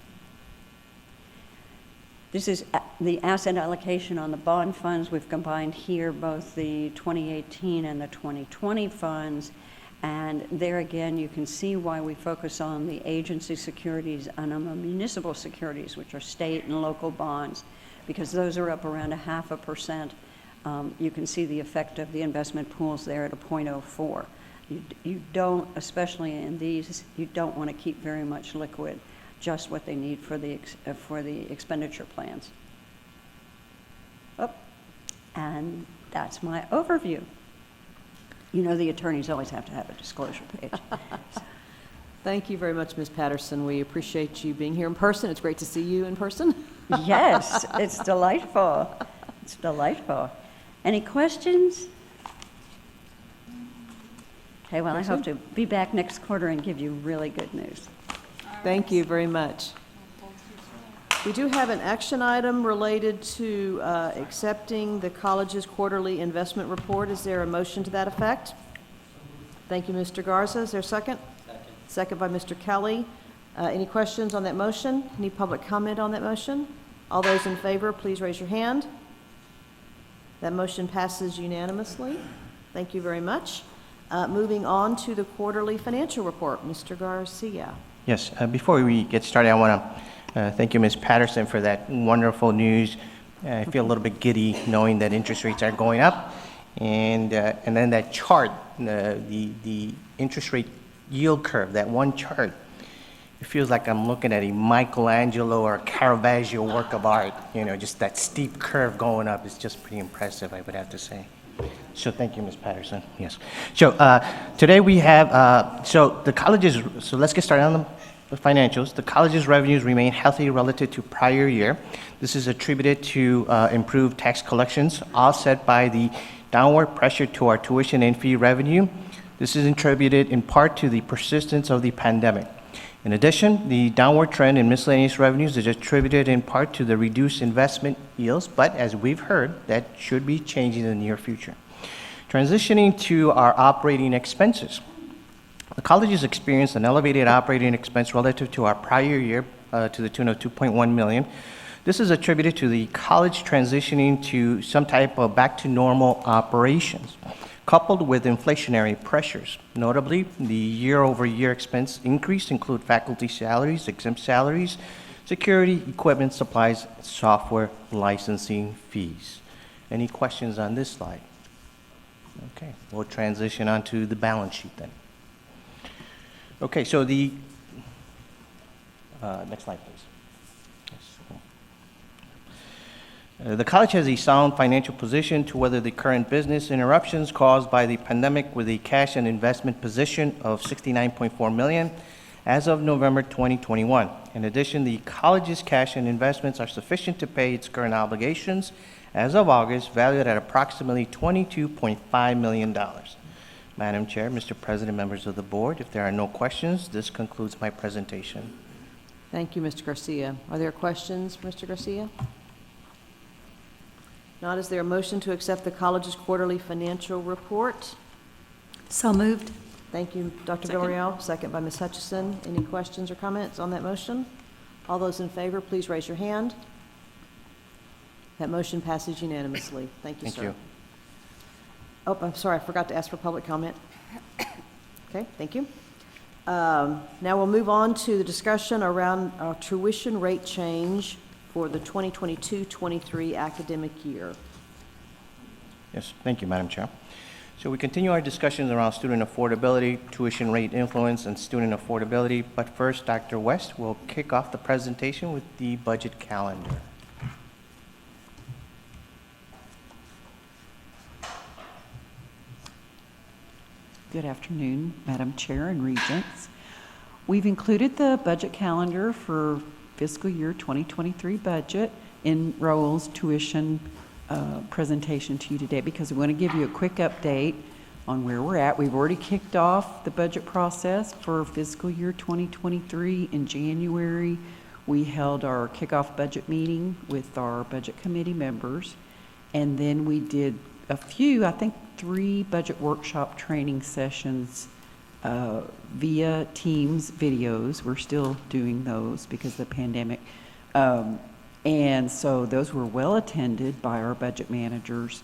This is the asset allocation on the bond funds. We've combined here both the 2018 and the 2020 funds. And there again, you can see why we focus on the agency securities and on the municipal securities, which are state and local bonds, because those are up around 0.5%. You can see the effect of the investment pools there at a 0.04. You don't, especially in these, you don't want to keep very much liquid, just what they need for the expenditure plans. Oh, and that's my overview. You know, the attorneys always have to have a disclosure page. Thank you very much, Ms. Patterson. We appreciate you being here in person. It's great to see you in person. Yes, it's delightful. It's delightful. Any questions? Okay, well, I hope to be back next quarter and give you really good news. Thank you very much. We do have an action item related to accepting the college's quarterly investment report. Is there a motion to that effect? Thank you, Mr. Garza. Is there a second? Second by Mr. Kelly. Any questions on that motion? Any public comment on that motion? All those in favor, please raise your hand. That motion passes unanimously. Thank you very much. Moving on to the quarterly financial report. Mr. Garcia. Yes, before we get started, I want to thank you, Ms. Patterson, for that wonderful news. I feel a little bit giddy knowing that interest rates are going up. And then that chart, the interest rate yield curve, that one chart, it feels like I'm looking at a Michelangelo or Caravaggio work of art. You know, just that steep curve going up is just pretty impressive, I would have to say. So thank you, Ms. Patterson. Yes. So today we have, so let's get started on the financials. The college's revenues remain healthy relative to prior year. This is attributed to improved tax collections, offset by the downward pressure to our tuition and fee revenue. This is attributed in part to the persistence of the pandemic. In addition, the downward trend in miscellaneous revenues is attributed in part to the reduced investment yields, but as we've heard, that should be changing in the near future. Transitioning to our operating expenses. The college has experienced an elevated operating expense relative to our prior year to the tune of $2.1 million. This is attributed to the college transitioning to some type of back to normal operations, coupled with inflationary pressures. Notably, the year-over-year expense increase include faculty salaries, exempt salaries, security, equipment, supplies, software, licensing fees. Any questions on this slide? Okay, we'll transition on to the balance sheet then. Okay, so the, next slide, please. The college has a sound financial position to weather the current business interruptions caused by the pandemic with a cash and investment position of $69.4 million as of November 2021. In addition, the college's cash and investments are sufficient to pay its current obligations as of August, valued at approximately $22.5 million. Madam Chair, Mr. President, members of the board, if there are no questions, this concludes my presentation. Thank you, Mr. Garcia. Are there questions, Mr. Garcia? Not, is there a motion to accept the college's quarterly financial report? So moved. Thank you, Dr. Second. Villarreal. Second by Ms. Hutchison. Any questions or comments on that motion? All those in favor, please raise your hand. That motion passes unanimously. Thank you, Thank sir. you. Oh, I'm sorry, I forgot to ask for public comment. Okay, thank you. Now we'll move on to the discussion around our tuition rate change for the 2022-23 academic year. Yes, thank you, Madam Chair. So we continue our discussions around student affordability, tuition rate influence, and student affordability. But first, Dr. West will kick off the presentation with the budget calendar. Good afternoon, Madam Chair and Regents. We've included the budget calendar for fiscal year 2023 budget in Raul's tuition presentation to you today because we want to give you a quick update on where we're at. We've already kicked off the budget process for fiscal year 2023 in January. We held our kickoff budget meeting with our budget committee members, and then we did a few, I think 3 budget workshop training sessions via Teams videos. We're still doing those because of the pandemic. And so those were well attended by our budget managers.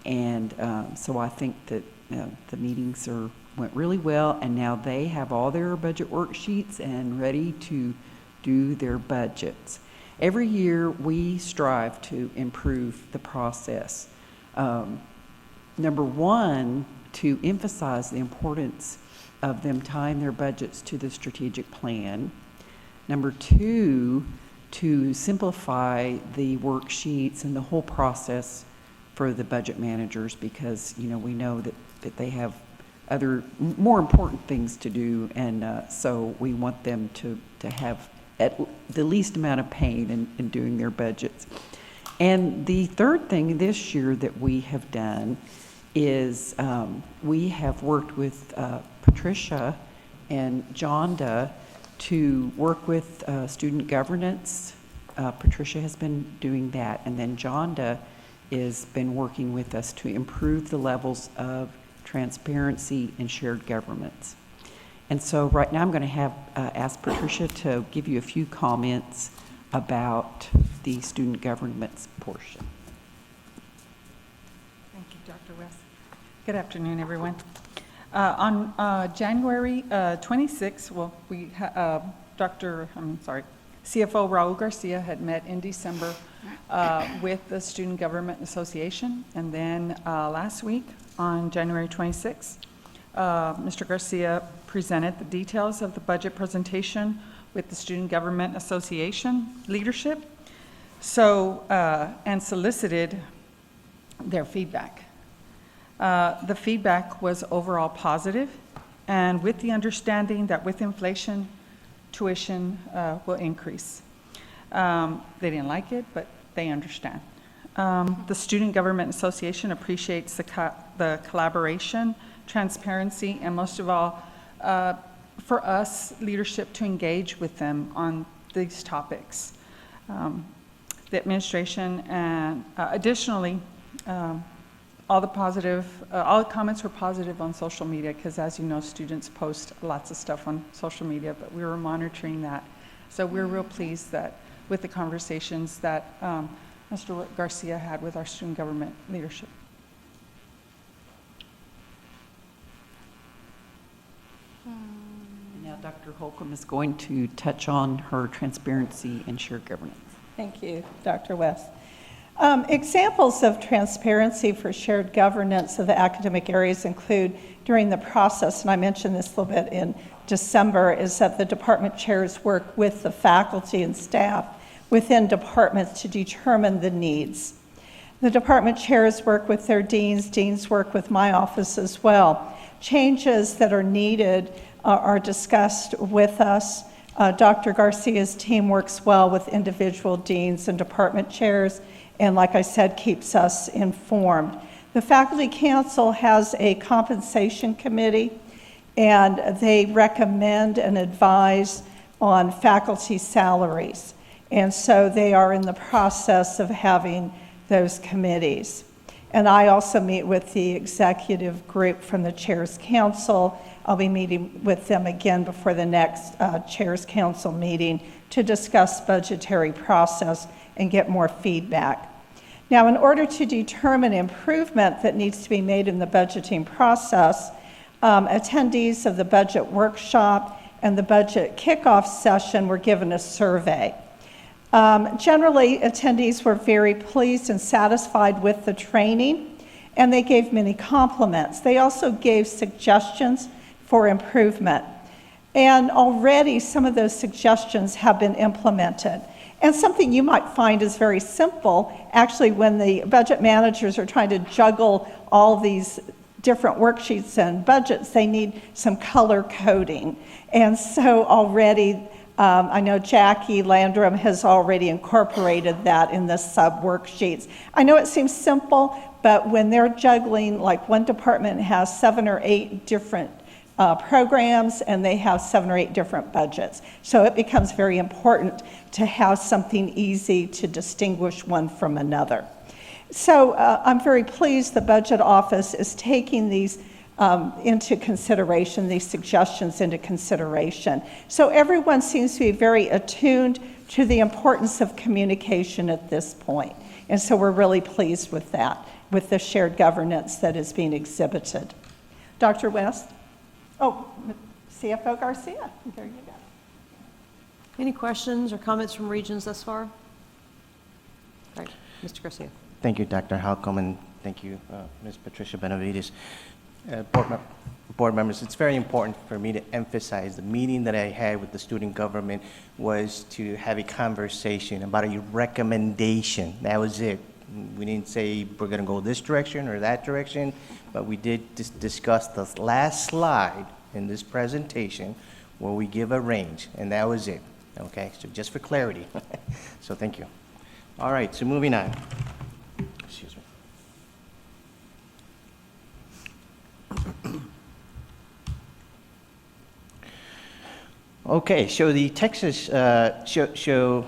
And so I think that the meetings went really well, and now they have all their budget worksheets and ready to do their budgets. Every year we strive to improve the process. Number one, to emphasize the importance of them tying their budgets to the strategic plan. Number two, to simplify the worksheets and the whole process for the budget managers because, you know, we know that they have other more important things to do, and so we want them to have at the least amount of pain in doing their budgets. And the third thing this year that we have done is we have worked with Patricia and Jonda to work with student governance. Patricia has been doing that, and then Jonda has been working with us to improve the levels of transparency and shared governance. And so right now I'm going to have ask Patricia to give you a few comments about the student governance portion. Thank you, Dr. West. Good afternoon, everyone. On January 26th, well, CFO Raul Garcia had met in December with the Student Government Association, and then last week on January 26th, Mr. Garcia presented the details of the budget presentation with the Student Government Association leadership, and solicited their feedback. The feedback was overall positive, and with the understanding that with inflation, tuition will increase. They didn't like it, but they understand. The Student Government Association appreciates the collaboration, transparency, and most of all, for us, leadership to engage with them on these topics. The administration and additionally, all the comments were positive on social media because, as you know, students post lots of stuff on social media, but we were monitoring that. So we're real pleased that with the conversations that Mr. Garcia had with our student government leadership. And now Dr. Holcomb is going to touch on her transparency and shared governance. Thank you, Dr. West. Examples of transparency for shared governance of the academic areas include during the process, and I mentioned this a little bit in December, is that the department chairs work with the faculty and staff within departments to determine the needs. The department chairs work with their deans work with my office as well. Changes that are needed are discussed with us. Dr. Garcia's team works well with individual deans and department chairs, and like I said, keeps us informed. The Faculty Council has a compensation committee, and they recommend and advise on faculty salaries. And so they are in the process of having those committees. And I also meet with the executive group from the Chair's Council. I'll be meeting with them again before the next Chair's Council meeting to discuss budgetary process and get more feedback. Now, in order to determine improvement that needs to be made in the budgeting process, attendees of the budget workshop and the budget kickoff session were given a survey. Generally, attendees were very pleased and satisfied with the training, and they gave many compliments. They also gave suggestions for improvement. And already some of those suggestions have been implemented. And something you might find is very simple, actually, when the budget managers are trying to juggle all these different worksheets and budgets, they need some color coding. And so already, I know Jackie Landrum has already incorporated that in the sub-worksheets. I know it seems simple, but when they're juggling, like one department has 7 or 8 different programs, and they have 7 or 8 different budgets. So it becomes very important to have something easy to distinguish one from another. So I'm very pleased the Budget Office is taking these into consideration, these suggestions into consideration. So everyone seems to be very attuned to the importance of communication at this point. And so we're really pleased with that, with the shared governance that is being exhibited. Dr. West? Oh, CFO Garcia, there you go. Any questions or comments from Regents thus far? All right, Mr. Garcia. Thank you, Dr. Halcomb, and thank you, Ms. Patricia Benavides. Board members, it's very important for me to emphasize the meeting that I had with the student government was to have a conversation about a recommendation. That was it. We didn't say we're going to go this direction or that direction, but we did discuss the last slide in this presentation where we give a range, and that was it. Okay, so just for clarity. So thank you. All right, so moving on. Excuse me. Okay, so the Texas the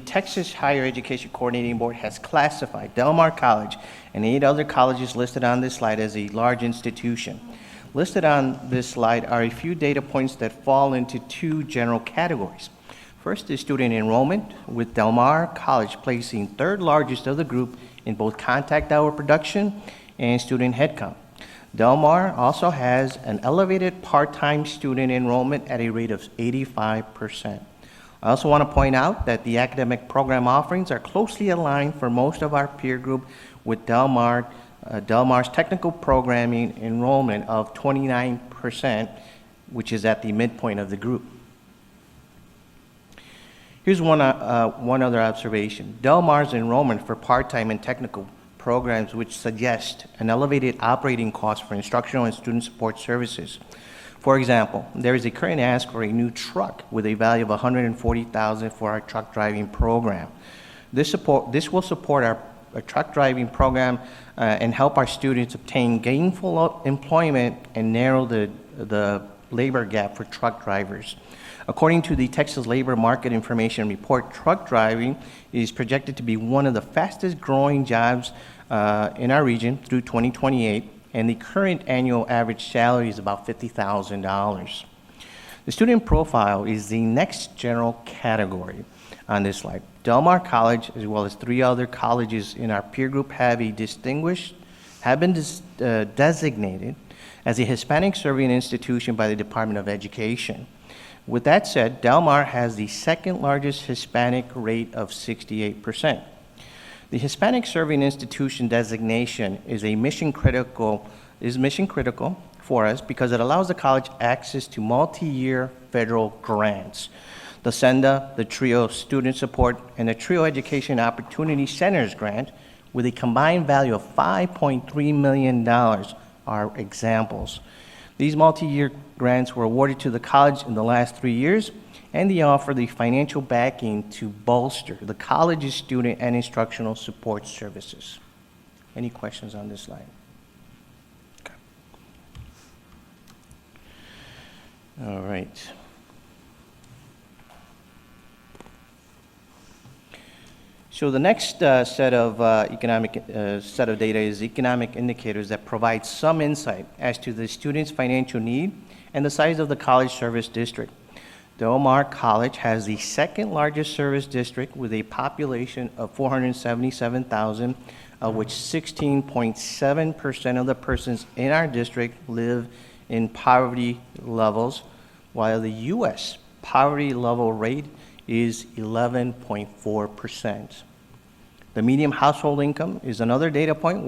Texas Higher Education Coordinating Board has classified Del Mar College and 8 other colleges listed on this slide as a large institution. Listed on this slide are a few data points that fall into 2 general categories. First is student enrollment, with Del Mar College placing 3rd largest of the group in both contact hour production and student headcount. Del Mar also has an elevated part-time student enrollment at a rate of 85%. I also want to point out that the academic program offerings are closely aligned for most of our peer group with Del Mar's technical programming enrollment of 29%, which is at the midpoint of the group. Here's one other observation. Del Mar's enrollment for part-time and technical programs which suggest an elevated operating cost for instructional and student support services. For example, there is a current ask for a new truck with a value of $140,000 for our truck driving program. This will support our truck driving program and help our students obtain gainful employment and narrow the labor gap for truck drivers. According to the Texas Labor Market Information Report, truck driving is projected to be one of the fastest growing jobs in our region through 2028, and the current annual average salary is about $50,000. The student profile is the next general category on this slide. Del Mar College, as well as 3 other colleges in our peer group, have been designated as a Hispanic serving institution by the Department of Education. With that said, Del Mar has the 2nd largest Hispanic rate of 68%. The Hispanic Serving Institution designation is mission critical for us because it allows the college access to multi-year federal grants. The SENDA, the TRIO Student Support, and the TRIO Education Opportunity Centers grant, with a combined value of $5.3 million, are examples. These multi-year grants were awarded to the college in the last 3 years, and they offer the financial backing to bolster the college's student and instructional support services. Any questions on this slide? Okay. All right. So the next set of set of data is economic indicators that provide some insight as to the student's financial need and the size of the college service district. Del Mar College has the second largest service district with a population of 477,000, of which 16.7% of the persons in our district live in poverty levels, while the U.S. poverty level rate is 11.4%. The median household income is another data point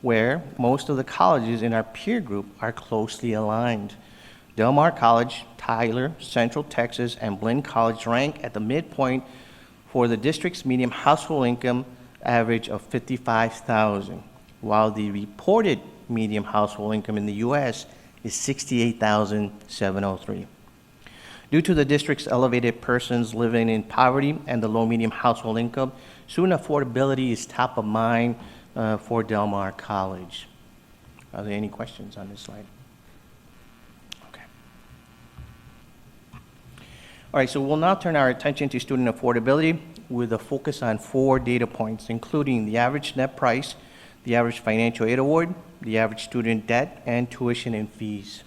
where most of the colleges in our peer group are closely aligned. Del Mar College, Tyler, Central Texas, and Blinn College rank at the midpoint for the district's median household income average of $55,000, while the reported median household income in the U.S. is $68,703. Due to the district's elevated persons living in poverty and the low medium household income, student affordability is top of mind for Del Mar College. Are there any questions on this slide? Okay. All right, so we'll now turn our attention to student affordability with a focus on 4 data points, including the average net price, the average financial aid award, the average student debt, and tuition and fees.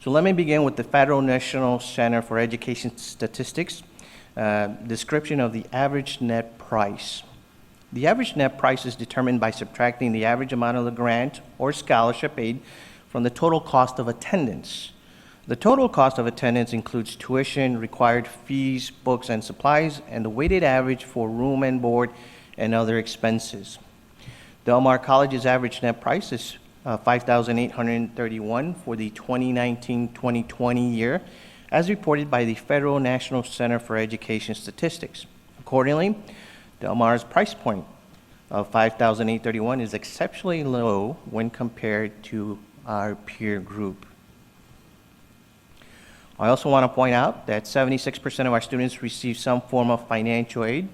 So let me begin with the Federal National Center for Education Statistics description of the average net price. The average net price is determined by subtracting the average amount of the grant or scholarship aid from the total cost of attendance. The total cost of attendance includes tuition, required fees, books, and supplies, and the weighted average for room and board and other expenses. Del Mar College's average net price is $5,831 for the 2019-2020 year, as reported by the Federal National Center for Education Statistics. Accordingly, Del Mar's price point of $5,831 is exceptionally low when compared to our peer group. I also want to point out that 76% of our students receive some form of financial aid.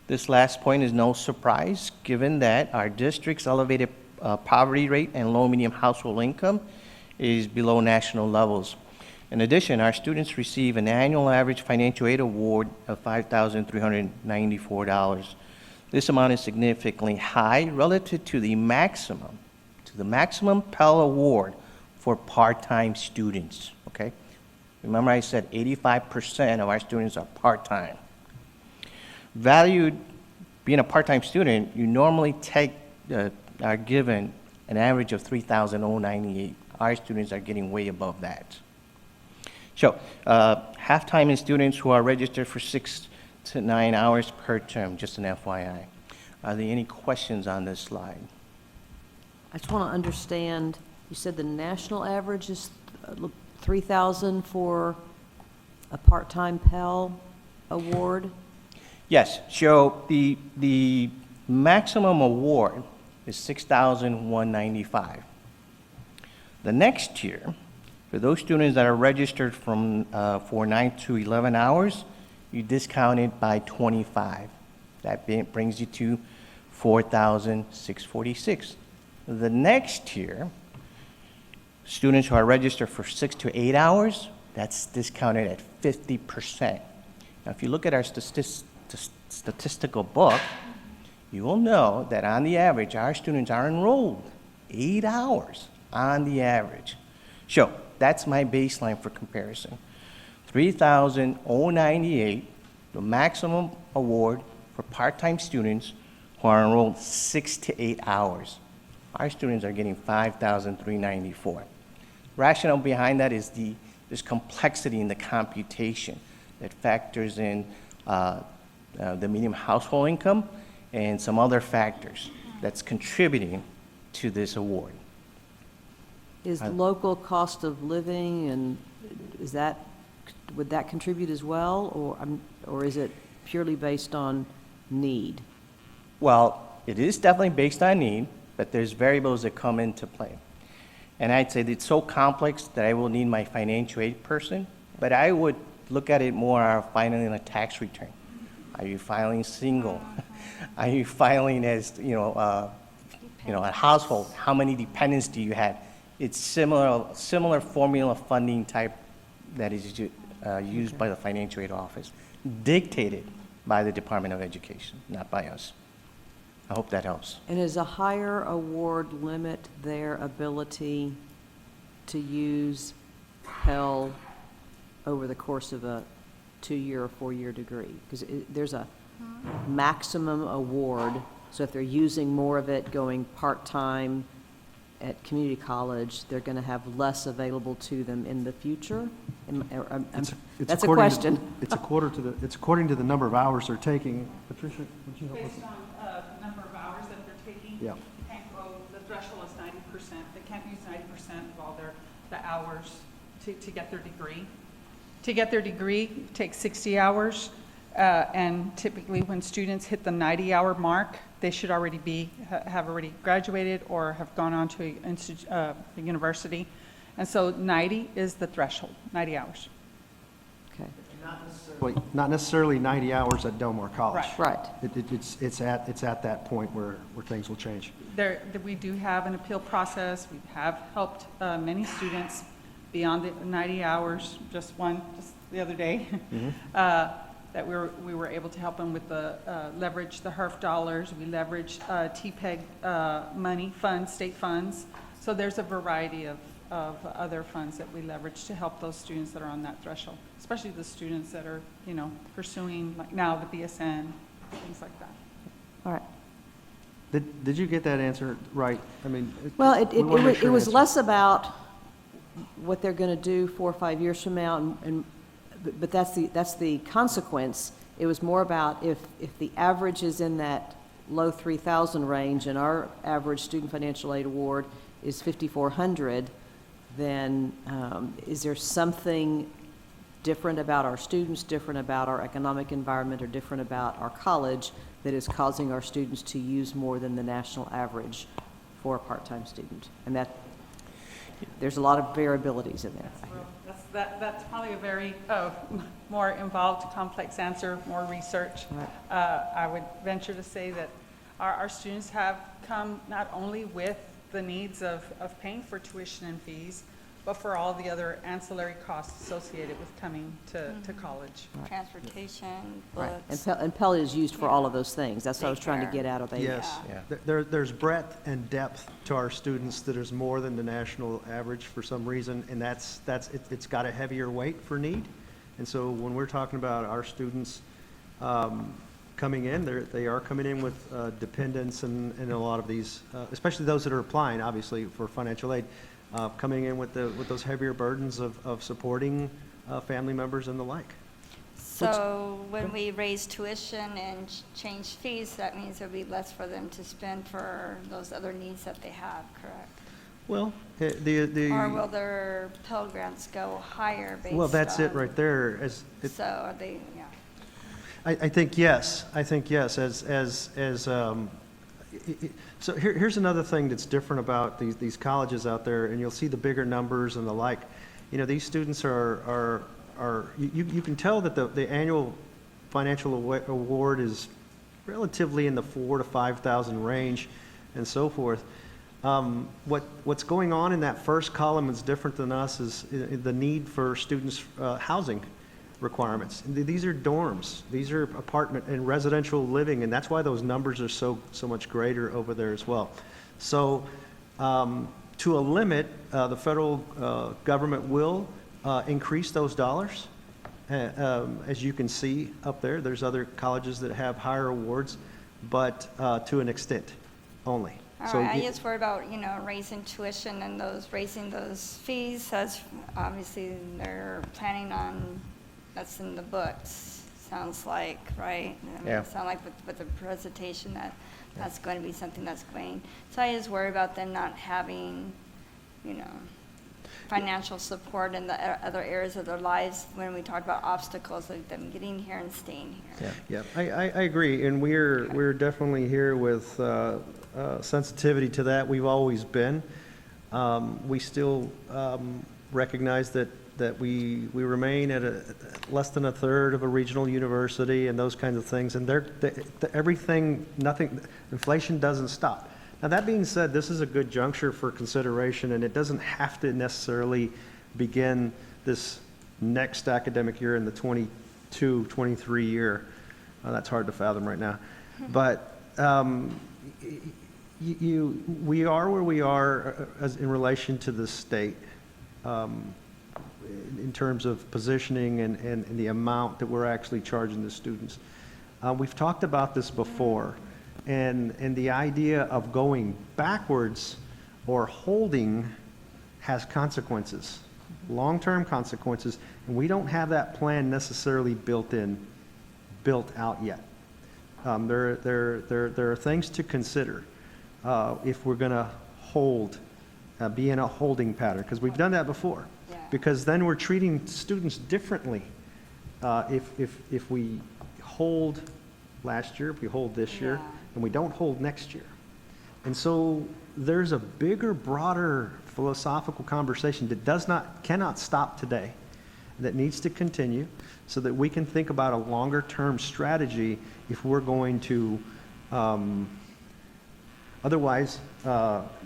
This last point is no surprise, given that our district's elevated poverty rate and low medium household income is below national levels. In addition, our students receive an annual average financial aid award of $5,394. This amount is significantly high relative to the maximum Pell Award for part-time students, okay? Remember I said 85% of our students are part-time. Valued, being a part-time student, you normally are given an average of $3,098. Our students are getting way above that. So, half-time students who are registered for 6 to 9 hours per term, just an FYI. Are there any questions on this slide? I just want to understand, you said the national average is $3,000 for a part-time Pell Award? Yes, so the maximum award is $6,195. The next year, for those students that are registered from for 9 to 11 hours, you discount it by 25. That brings you to $4,646. The next year, students who are registered for 6 to 8 hours, that's discounted at 50%. Now, if you look at our statistical book, you will know that on the average, our students are enrolled 8 hours on the average. So that's my baseline for comparison. $3,098, the maximum award for part-time students who are enrolled 6 to 8 hours. Our students are getting $5,394. Rationale behind that is there's complexity in the computation that factors in the median household income and some other factors that's contributing to this award. Is local cost of living, and would that contribute as well, or is it purely based on need? Well, it is definitely based on need, but there's variables that come into play. And I'd say that it's so complex that I will need my financial aid person, but I would look at it more filing a tax return. Are you filing single? Are you filing as, a household? How many dependents do you have? It's similar formula funding type that is used by the financial aid office, dictated by the Department of Education, not by us. I hope that helps. And is a higher award limit their ability to use Pell over the course of a 2-year or 4-year degree? Because there's a maximum award, so if they're using more of it going part-time at community college, they're going to have less available to them in the future? It's That's a according to- question. It's according to the number of hours they're taking. Patricia, would you help us? Based on number of hours that they're taking? Yeah. The threshold is 90%. They can't use 90% of all the hours to get their degree. To get their degree takes 60 hours, and typically when students hit the 90-hour mark, they should already have already graduated or have gone on to a university. And so 90 is the threshold, 90 hours. Okay. Not necessarily 90 hours at Del Mar College. Right. Right. It's at that point where things will change. We do have an appeal process. We have helped many students beyond the 90 hours, just the other day, that we were able to help them with the leverage the HERF dollars. We leverage TPEG money funds, state funds. So there's a variety of other funds that we leverage to help those students that are on that threshold, especially the students that are, pursuing, like now, the BSN, things like that. All right. Did you get that answer right? I mean, Well, we wanna make it sure was it's- less about what they're going to do 4 or 5 years from now, but that's the consequence. It was more about if the average is in that low 3,000 range and our average student financial aid award is 5,400, then is there something different about our students, different about our economic environment, or different about our college that is causing our students to use more than the national average for a part-time student? And that there's a lot of variabilities in there. That's probably a very more involved, complex answer, more research. Right. I would venture to say that our students have come not only with the needs of paying for tuition and fees, but for all the other ancillary costs associated with coming to college. Transportation, Right. books. And Pell is used for all of those things. That's what I was trying to Daycare. get out of the. Yes. Yeah. There's breadth and depth to our students that is more than the national average for some reason, and it's got a heavier weight for need. And so when we're talking about our students coming in, they are coming in with dependents and a lot of these, especially those that are applying, obviously, for financial aid, coming in with those heavier burdens of supporting family members and the like. So when we raise tuition and change fees, that means there'll be less for them to spend for those other needs that they have, correct? Well, Or will their Pell Grants go higher based on? well, that's it right there. So are they, yeah. I think yes. So here's another thing that's different about these colleges out there, and you'll see the bigger numbers and the like. These students are you can tell that the annual financial award is relatively in the 4,000 to 5,000 range, and so forth. What's going on in that first column is different than us is the need for students' housing requirements. These are dorms, these are apartment and residential living, and that's why those numbers are so much greater over there as well. So to a limit, the federal government will increase those dollars. As you can see up there, there's other colleges that have higher awards, but to an extent only. All So right, I you- just worry about, raising tuition and raising those fees, as obviously they're planning on, that's in the books, sounds like, right? I mean, Yeah. it sounds like with the presentation that's going to be something that's going, so I just worry about them not having, financial support in the other areas of their lives when we talk about obstacles, like them getting here and staying here. Yeah, I agree, and we're definitely here with sensitivity to that. We've always been. We still recognize that we remain at less than a third of a regional university and those kinds of things, and inflation doesn't stop. Now, that being said, this is a good juncture for consideration, and it doesn't have to necessarily begin this next academic year in the 22-23 year. That's hard to fathom right now. But we are where we are as in relation to the state in terms of positioning and the amount that we're actually charging the students. We've talked about this before, and the idea of going backwards or holding has consequences, long-term consequences, and we don't have that plan necessarily built out yet. There are things to consider if we're going to hold, be in a holding pattern, because we've done that before. Yeah. Because then we're treating students differently if we hold last year, if we hold this year, and we don't hold next year. And so there's a bigger, broader philosophical conversation that cannot stop today, that needs to continue so that we can think about a longer term strategy if we're going to otherwise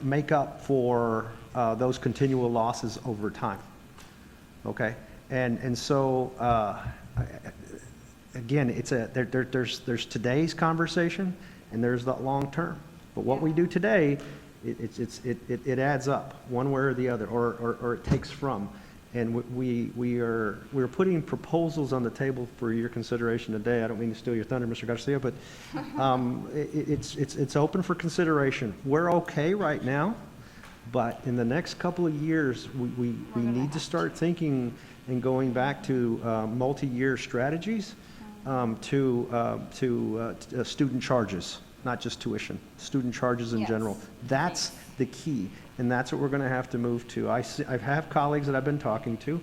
make up for those continual losses over time. Okay? And so again, there's today's conversation and there's the long term. But what we do today, it adds up one way or the other, or it takes from. And we're putting proposals on the table for your consideration today. I don't mean to steal your thunder, Mr. Garcia, but it's open for consideration. We're okay right now, but in the next couple of years, we need to start thinking and going back to multi-year strategies to student charges, not just tuition, student charges in general. That's the key, and that's what we're going to have to move to. I have colleagues that I've been talking to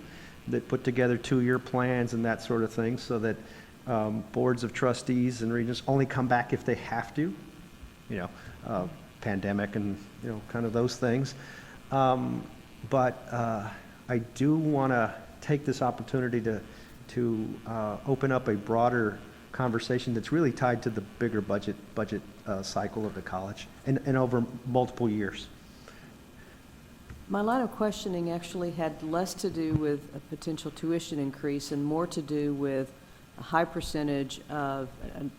that put together 2-year plans and that sort of thing, so that boards of trustees and regents only come back if they have to, pandemic and kind of those things. But I do want to take this opportunity to open up a broader conversation that's really tied to the bigger budget cycle of the college and over multiple years. My line of questioning actually had less to do with a potential tuition increase and more to do with a high percentage of,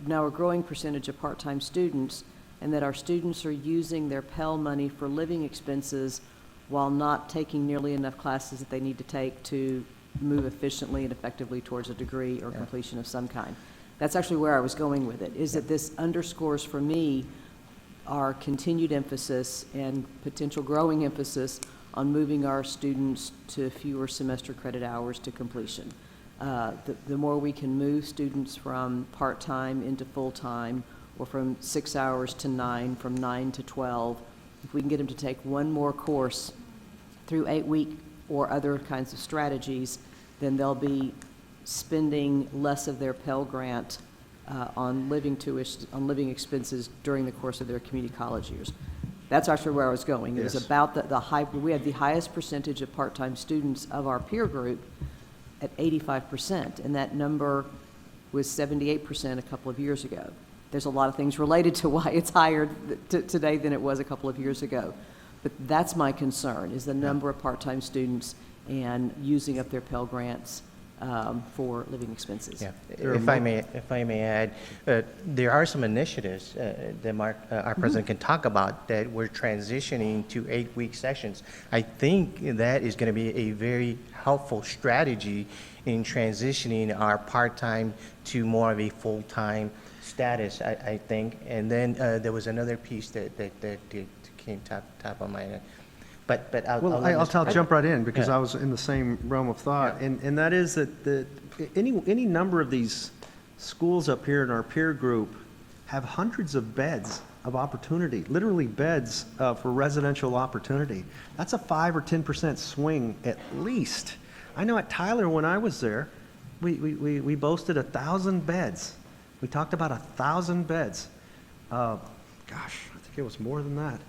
now a growing percentage of part-time students, and that our students are using their Pell money for living expenses while not taking nearly enough classes that they need to take to move efficiently and effectively towards a degree or completion of some kind. That's actually where I was going with it, is that this underscores for me our continued emphasis and potential growing emphasis on moving our students to fewer semester credit hours to completion. The more we can move students from part-time into full-time, or from 6 hours to 9, from 9 to 12, if we can get them to take one more course through 8-week or other kinds of strategies, then they'll be spending less of their Pell Grant on living expenses during the course of their community college years. That's actually where I was going. It was about we had the highest percentage of part-time students of our peer group at 85%, and that number was 78% a couple of years ago. There's a lot of things related to why it's higher today than it was a couple of years ago. But that's my concern, is the number of part-time students and using up their Pell Grants for living expenses. Yeah. If I may add, there are some initiatives that our president can talk about that we're transitioning to 8-week sessions. I think that is going to be a very helpful strategy in transitioning our part-time to more of a full-time status, I think. And then there was another piece that came top of my head. But I'll jump right in, because I was in the same realm of thought, and that is that any number of these schools up here in our peer group have hundreds of beds of opportunity, literally beds for residential opportunity. That's a 5 or 10% swing at least. I know at Tyler, when I was there, we boasted 1,000 beds. We talked about 1,000 beds. Gosh, I think it was more than that.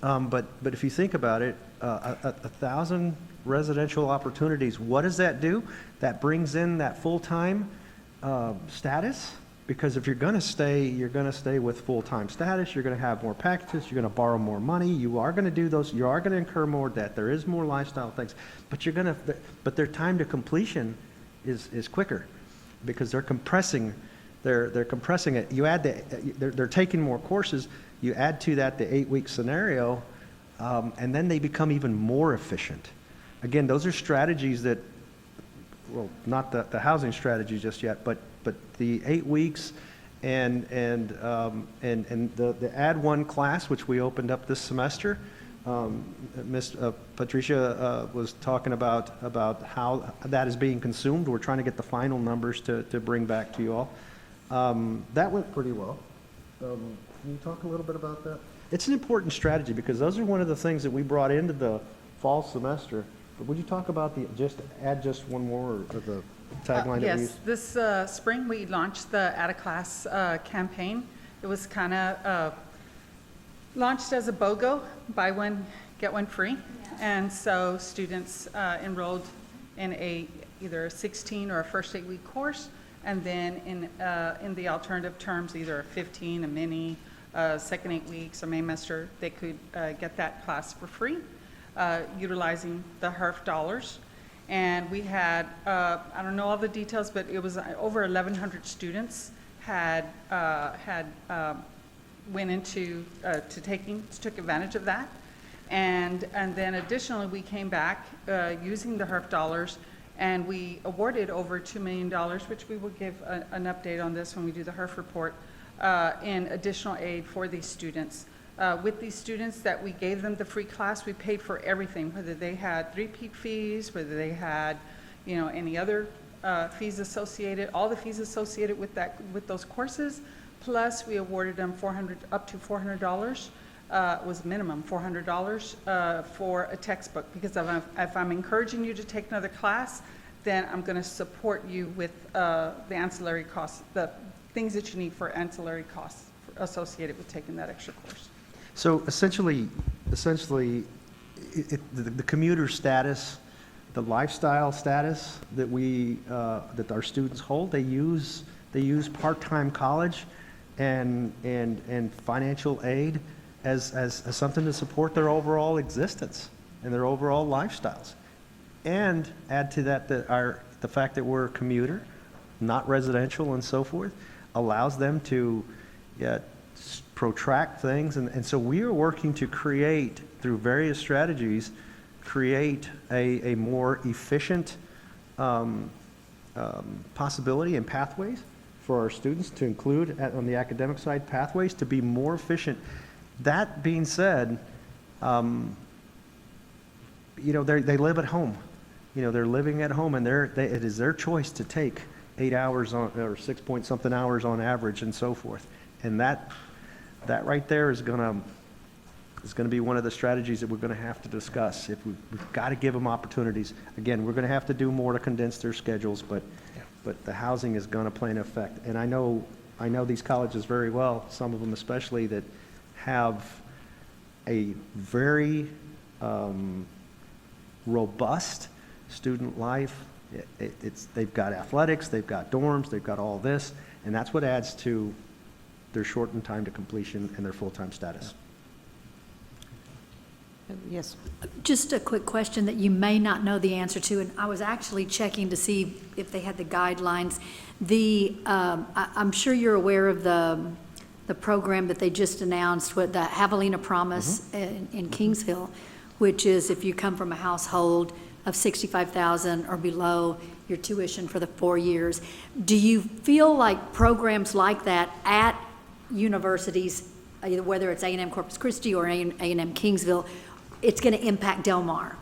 But if you think about it, 1,000 residential opportunities, what does that do? That brings in that full-time status Because if you're going to stay, you're going to stay with full-time status, you're going to have more packages, you're going to borrow more money, you are going to do those, you are going to incur more debt, there is more lifestyle things, but but their time to completion is quicker, because they're compressing it. You add they're taking more courses, you add to that the 8-week scenario, and then they become even more efficient. Again, those are strategies that, well, not the housing strategy just yet, but the 8 weeks and the add one class, which we opened up this semester. Ms. Patricia was talking about how that is being consumed. We're trying to get the final numbers to bring back to you all. That went pretty well. Can you talk a little bit about that? It's an important strategy, because those are one of the things that we brought into the fall semester. But would you talk about add just one more, or the tagline that we used? Yes, this spring we launched the Add a Class campaign. It was kind of launched as a BOGO, buy one, get one free. And so students enrolled in either a 16 or a first 8-week course, and then in the alternative terms, either a 15, a mini, second 8 weeks, a Maymester, they could get that class for free, utilizing the HERF dollars. And we had, I don't know all the details, but it was over 1,100 students went into took advantage of that. And then additionally, we came back using the HERF dollars, and we awarded over $2 million, which we will give an update on this when we do the HERF report, in additional aid for these students. With these students that we gave them the free class, we paid for everything, whether they had three-peat fees, whether they had, any other fees associated, all the fees associated with those courses. Plus, we awarded them up to $400, was minimum $400 for a textbook. Because if I'm encouraging you to take another class, then I'm going to support you with the ancillary costs, the things that you need for ancillary costs associated with taking that extra course. So essentially, the commuter status, the lifestyle status that that our students hold, they use part-time college and financial aid as something to support their overall existence and their overall lifestyles. And add to that the fact that we're a commuter, not residential and so forth, allows them to protract things. And so we are working to create, through various strategies, create a more efficient possibility and pathways for our students to include on the academic side, pathways to be more efficient. That being said, they live at home. They're living at home, and it is their choice to take 8 hours or 6 point something hours on average and so forth. And that right there is going to be one of the strategies that we're going to have to discuss. If we've got to give them opportunities. Again, we're going to have to do more to condense their schedules, but the housing is going to play an effect. And I know these colleges very well, some of them especially, that have a very robust student life. They've got athletics, they've got dorms, they've got all this, and that's what adds to their shortened time to completion and their full-time status. Yes. Just a quick question that you may not know the answer to, and I was actually checking to see if they had the guidelines. I'm sure you're aware of the program that they just announced with the Javelina Promise in Kingsville, which is if you come from a household of $65,000 or below, your tuition for the 4 years. Do you feel like programs like that at universities, either whether it's A&M Corpus Christi or A&M Kingsville, it's going to impact Del Mar?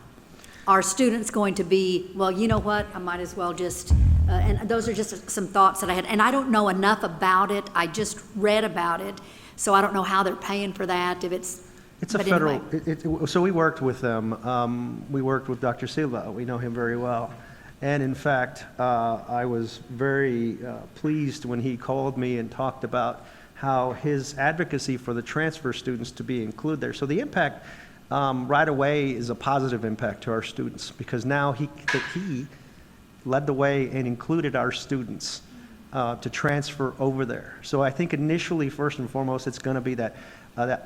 Are students going to be, well, you know what, I might as well just, and those are just some thoughts that I had. And I don't know enough about it. I just read about it. So I don't know how they're paying for that, if it's a federal, so we worked with them. We worked with Dr. Silva. We know him very well. And in fact, I was very pleased when he called me and talked about how his advocacy for the transfer students to be included there. So the impact right away is a positive impact to our students, because now he led the way and included our students to transfer over there. So I think initially, first and foremost, it's going to be that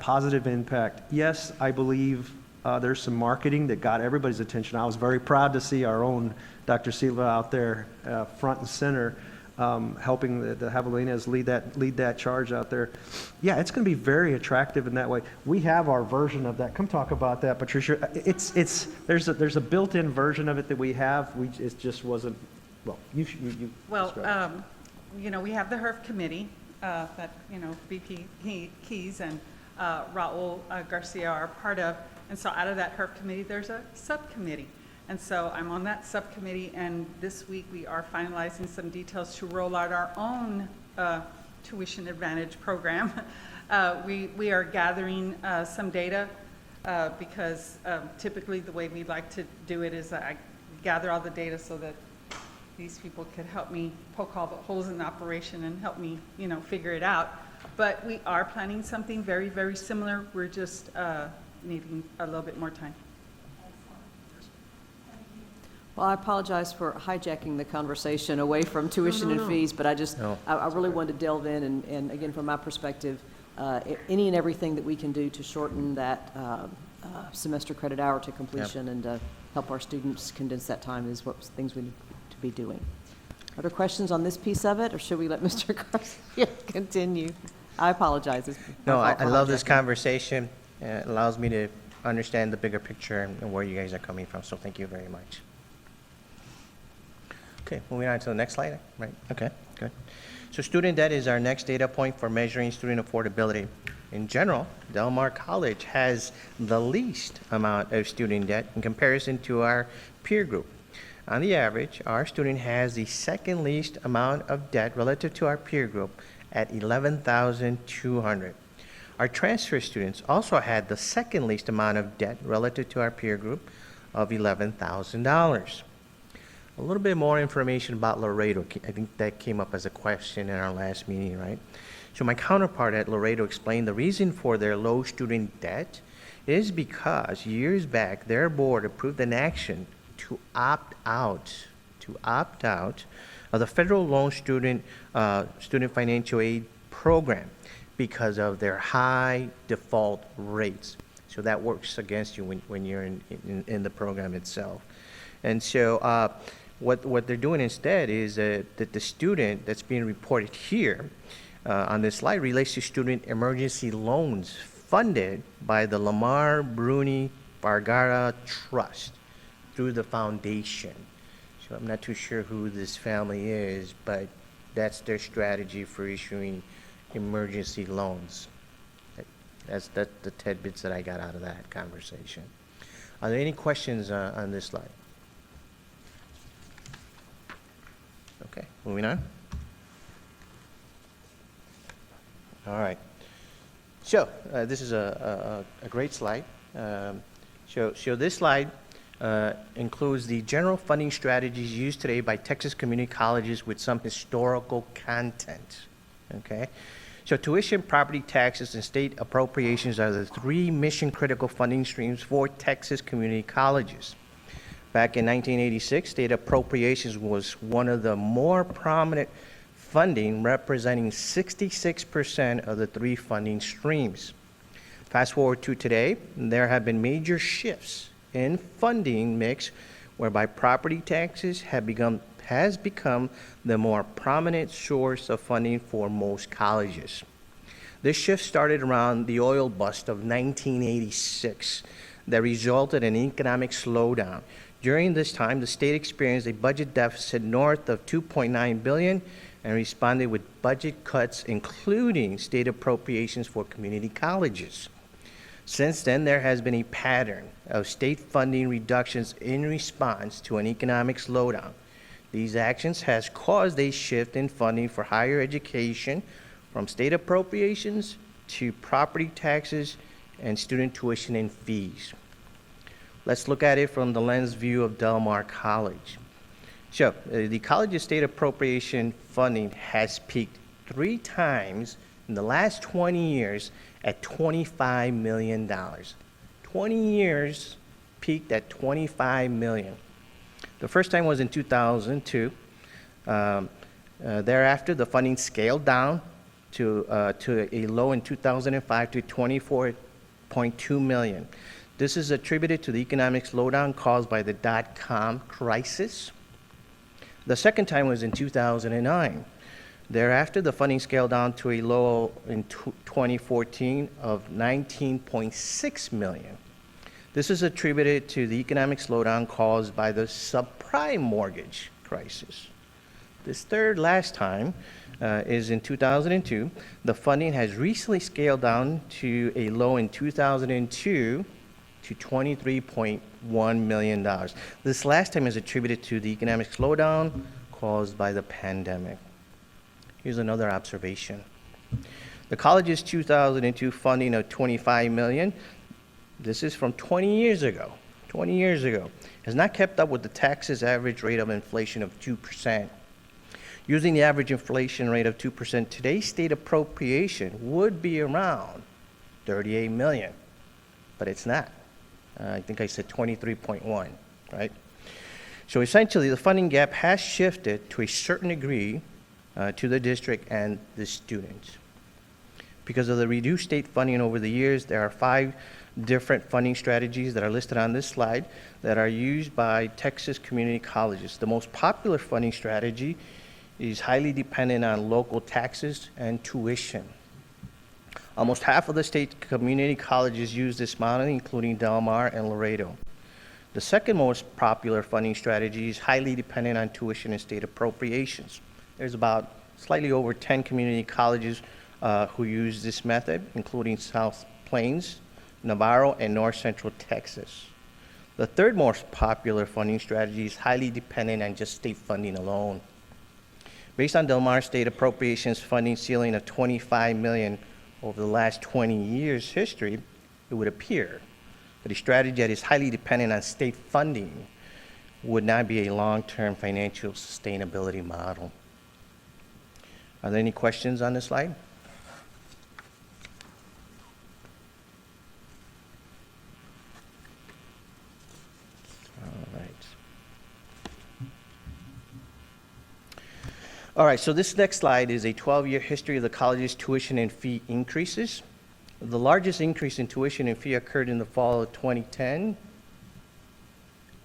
positive impact. Yes, I believe there's some marketing that got everybody's attention. I was very proud to see our own Dr. Silva out there front and center, helping the Javelinas lead that charge out there. Yeah, it's going to be very attractive in that way. We have our version of that. Come talk about that, Patricia. There's a built-in version of it that we have. It just wasn't. Well, you Well, we have the HERF committee that VP Keys and Raul Garcia are part of, and so out of that HERF committee, there's a subcommittee. And so I'm on that subcommittee, and this week we are finalizing some details to roll out our own tuition advantage program. We are gathering some data because typically the way we like to do it is I gather all the data so that these people could help me poke all the holes in the operation and help me, figure it out. But we are planning something very, very similar. We're just needing a little bit more time. Well, I apologize for hijacking the conversation away from tuition and fees, but I really wanted to delve in, and again, from my perspective, any and everything that we can do to shorten that semester credit hour to completion and help our students condense that time is what things we need to be doing. Other questions on this piece of it, or should we let Mr. Garcia continue? I apologize. No, I love this conversation. It allows me to understand the bigger picture and where you guys are coming from, so thank you very much. Okay, moving on to the next slide. Right, okay, good. So student debt is our next data point for measuring student affordability. In general, Del Mar College has the least amount of student debt in comparison to our peer group. On the average, our student has the second least amount of debt relative to our peer group at $11,200. Our transfer students also had the second least amount of debt relative to our peer group of $11,000. A little bit more information about Laredo. I think that came up as a question in our last meeting, right? So my counterpart at Laredo explained the reason for their low student debt is because years back their board approved an action to opt out of the federal loan student financial aid program because of their high default rates. So that works against you when you're in the program itself. And so what they're doing instead is that the student that's being reported here on this slide relates to student emergency loans funded by the Lamar Bruni Vargara Trust through the foundation. So I'm not too sure who this family is, but that's their strategy for issuing emergency loans. That's the tidbits that I got out of that conversation. Are there any questions on this slide? Okay, moving on. All right. So this is a great slide. So this slide includes the general funding strategies used today by Texas community colleges with some historical content. Okay. So tuition, property taxes, and state appropriations are the three mission-critical funding streams for Texas community colleges. Back in 1986, state appropriations was one of the more prominent funding, representing 66% of the three funding streams. Fast forward to today, there have been major shifts in funding mix, whereby property taxes has become the more prominent source of funding for most colleges. This shift started around the oil bust of 1986 that resulted in economic slowdown. During this time, the state experienced a budget deficit north of $2.9 billion and responded with budget cuts, including state appropriations for community colleges. Since then, there has been a pattern of state funding reductions in response to an economic slowdown. These actions has caused a shift in funding for higher education from state appropriations to property taxes and student tuition and fees. Let's look at it from the lens view of Del Mar College. So, the college's state appropriation funding has peaked 3 times in the last 20 years at $25 million. 20 years peaked at $25 million. The first time was in 2002. Thereafter, the funding scaled down to a low in 2005 to 24.2 million. This is attributed to the economic slowdown caused by the dot-com crisis. The second time was in 2009. Thereafter, the funding scaled down to a low in 2014 of 19.6 million. This is attributed to the economic slowdown caused by the subprime mortgage crisis. This third last time is in 2002. The funding has recently scaled down to a low in 2002 to $23.1 million. This last time is attributed to the economic slowdown caused by the pandemic. Here's another observation. The college's 2002 funding of $25 million, this is from 20 years ago, has not kept up with the tax's average rate of inflation of 2%. Using the average inflation rate of 2%, today's state appropriation would be around $38 million, but it's not. I think I said 23.1, right? So essentially, the funding gap has shifted to a certain degree to the district and the students. Because of the reduced state funding over the years, there are 5 different funding strategies that are listed on this slide that are used by Texas community colleges. The most popular funding strategy is highly dependent on local taxes and tuition. Almost half of the state community colleges use this model, including Del Mar and Laredo. The second most popular funding strategy is highly dependent on tuition and state appropriations. There's about slightly over 10 community colleges who use this method, including South Plains, Navarro, and North Central Texas. The third most popular funding strategy is highly dependent on just state funding alone. Based on Del Mar state appropriations funding ceiling of $25 million over the last 20 years' history, it would appear that a strategy that is highly dependent on state funding would not be a long-term financial sustainability model. Are there any questions on this slide? All right, so this next slide is a 12-year history of the college's tuition and fee increases. The largest increase in tuition and fee occurred in the fall of 2010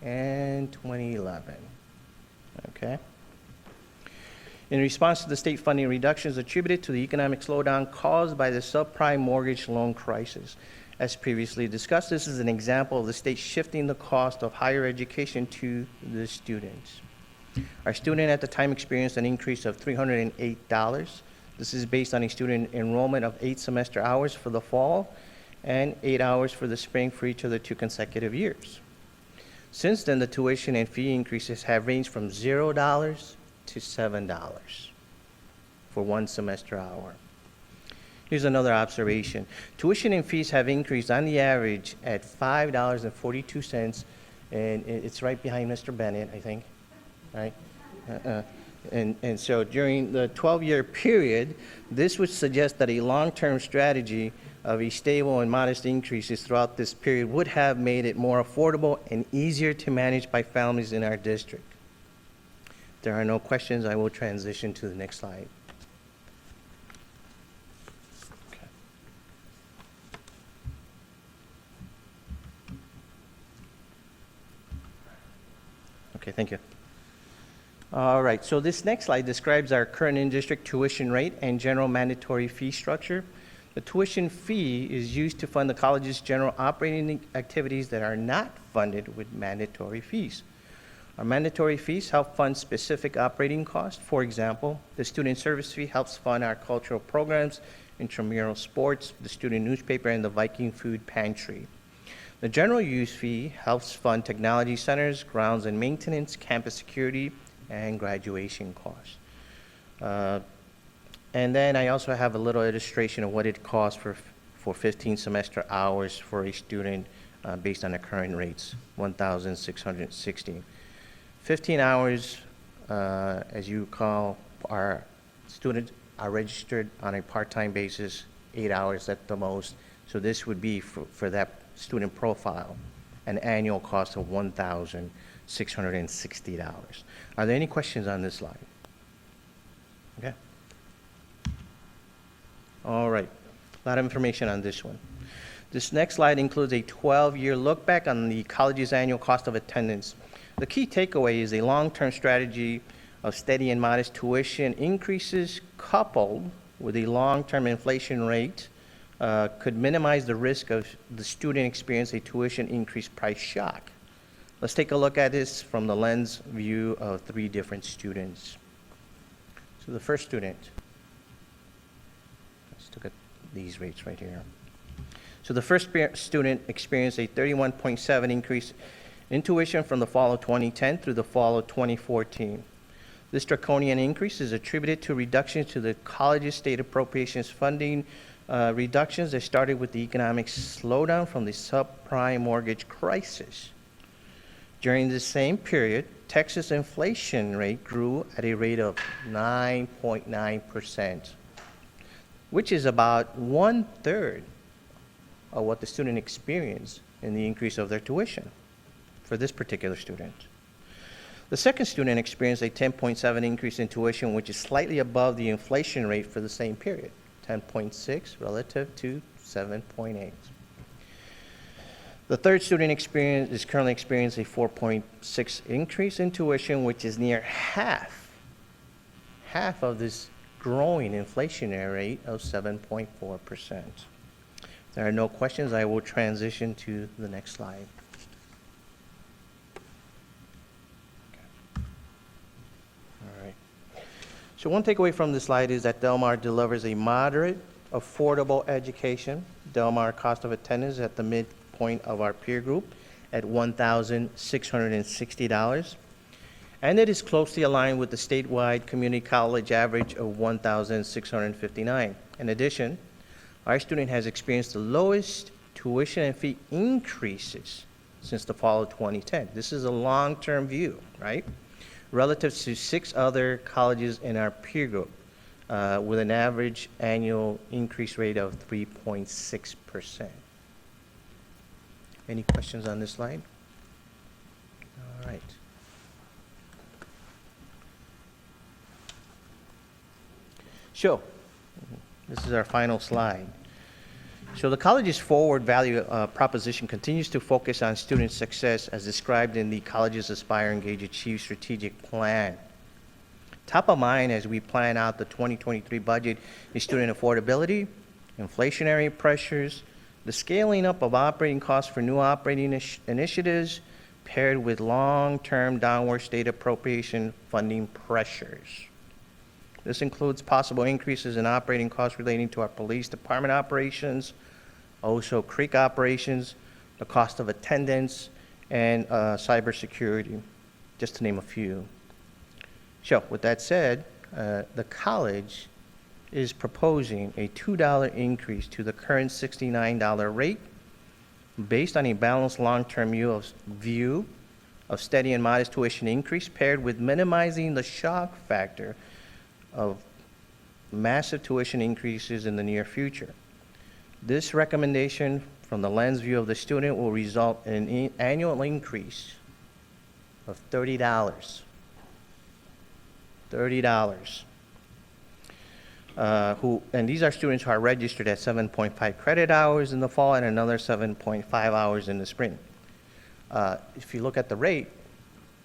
and 2011. Okay. In response to the state funding reductions attributed to the economic slowdown caused by the subprime mortgage loan crisis. As previously discussed, this is an example of the state shifting the cost of higher education to the students. Our student at the time experienced an increase of $308. This is based on a student enrollment of 8 semester hours for the fall and 8 hours for the spring for each of the 2 consecutive years. Since then, the tuition and fee increases have ranged from $0 to $7 for 1 semester hour. Here's another observation. Tuition and fees have increased on the average at $5.42, and it's right behind Mr. Bennett, I think. Right? And so during the 12-year period, this would suggest that a long-term strategy of a stable and modest increases throughout this period would have made it more affordable and easier to manage by families in our district. If there are no questions, I will transition to the next slide. Okay, thank you. All right, so this next slide describes our current in-district tuition rate and general mandatory fee structure. The tuition fee is used to fund the college's general operating activities that are not funded with mandatory fees. Our mandatory fees help fund specific operating costs. For example, the student service fee helps fund our cultural programs, intramural sports, the student newspaper, and the Viking food pantry. The general use fee helps fund technology centers, grounds and maintenance, campus security, and graduation costs. And then I also have a little illustration of what it costs for 15 semester hours for a student based on the current rates, $1,660. 15 hours, as you recall, our students are registered on a part-time basis, 8 hours at the most. So this would be for that student profile, an annual cost of $1,660. Are there any questions on this slide? Okay. All right. A lot of information on this one. This next slide includes a 12-year look back on the college's annual cost of attendance. The key takeaway is a long-term strategy of steady and modest tuition increases coupled with a long-term inflation rate could minimize the risk of the student experience a tuition increase price shock. Let's take a look at this from the lens view of 3 different students. So the first student, let's look at these rates right here. So the first student experienced a 31.7 increase in tuition from the fall of 2010 through the fall of 2014. This draconian increase is attributed to reductions to the college's state appropriations funding reductions that started with the economic slowdown from the subprime mortgage crisis. During the same period, Texas inflation rate grew at a rate of 9.9%, which is about 1/3 of what the student experienced in the increase of their tuition for this particular student. The second student experienced a 10.7 increase in tuition, which is slightly above the inflation rate for the same period, 10.6 relative to 7.8. The third student is currently experiencing a 4.6 increase in tuition, which is near half of this growing inflationary rate of 7.4%. If there are no questions, I will transition to the next slide. All right. So one takeaway from this slide is that Del Mar delivers a moderate, affordable education. Del Mar cost of attendance at the midpoint of our peer group at $1,660. And it is closely aligned with the statewide community college average of $1,659. In addition, our student has experienced the lowest tuition and fee increases since the fall of 2010. This is a long-term view, right? Relative to 6 other colleges in our peer group, with an average annual increase rate of 3.6%. Any questions on this slide? All right. So, this is our final slide. So the college's forward value proposition continues to focus on student success as described in the college's Aspire, Engage, Achieve strategic plan. Top of mind as we plan out the 2023 budget is student affordability, inflationary pressures, the scaling up of operating costs for new operating initiatives, paired with long-term downward state appropriation funding pressures. This includes possible increases in operating costs relating to our police department operations, also Creek operations, the cost of attendance, and cybersecurity, just to name a few. So, with that said, the college is proposing a $2 increase to the current $69 rate based on a balanced long-term view of steady and modest tuition increase paired with minimizing the shock factor of massive tuition increases in the near future. This recommendation from the lens view of the student will result in an annual increase of $30. And these are students who are registered at 7.5 credit hours in the fall and another 7.5 hours in the spring. If you look at the rate,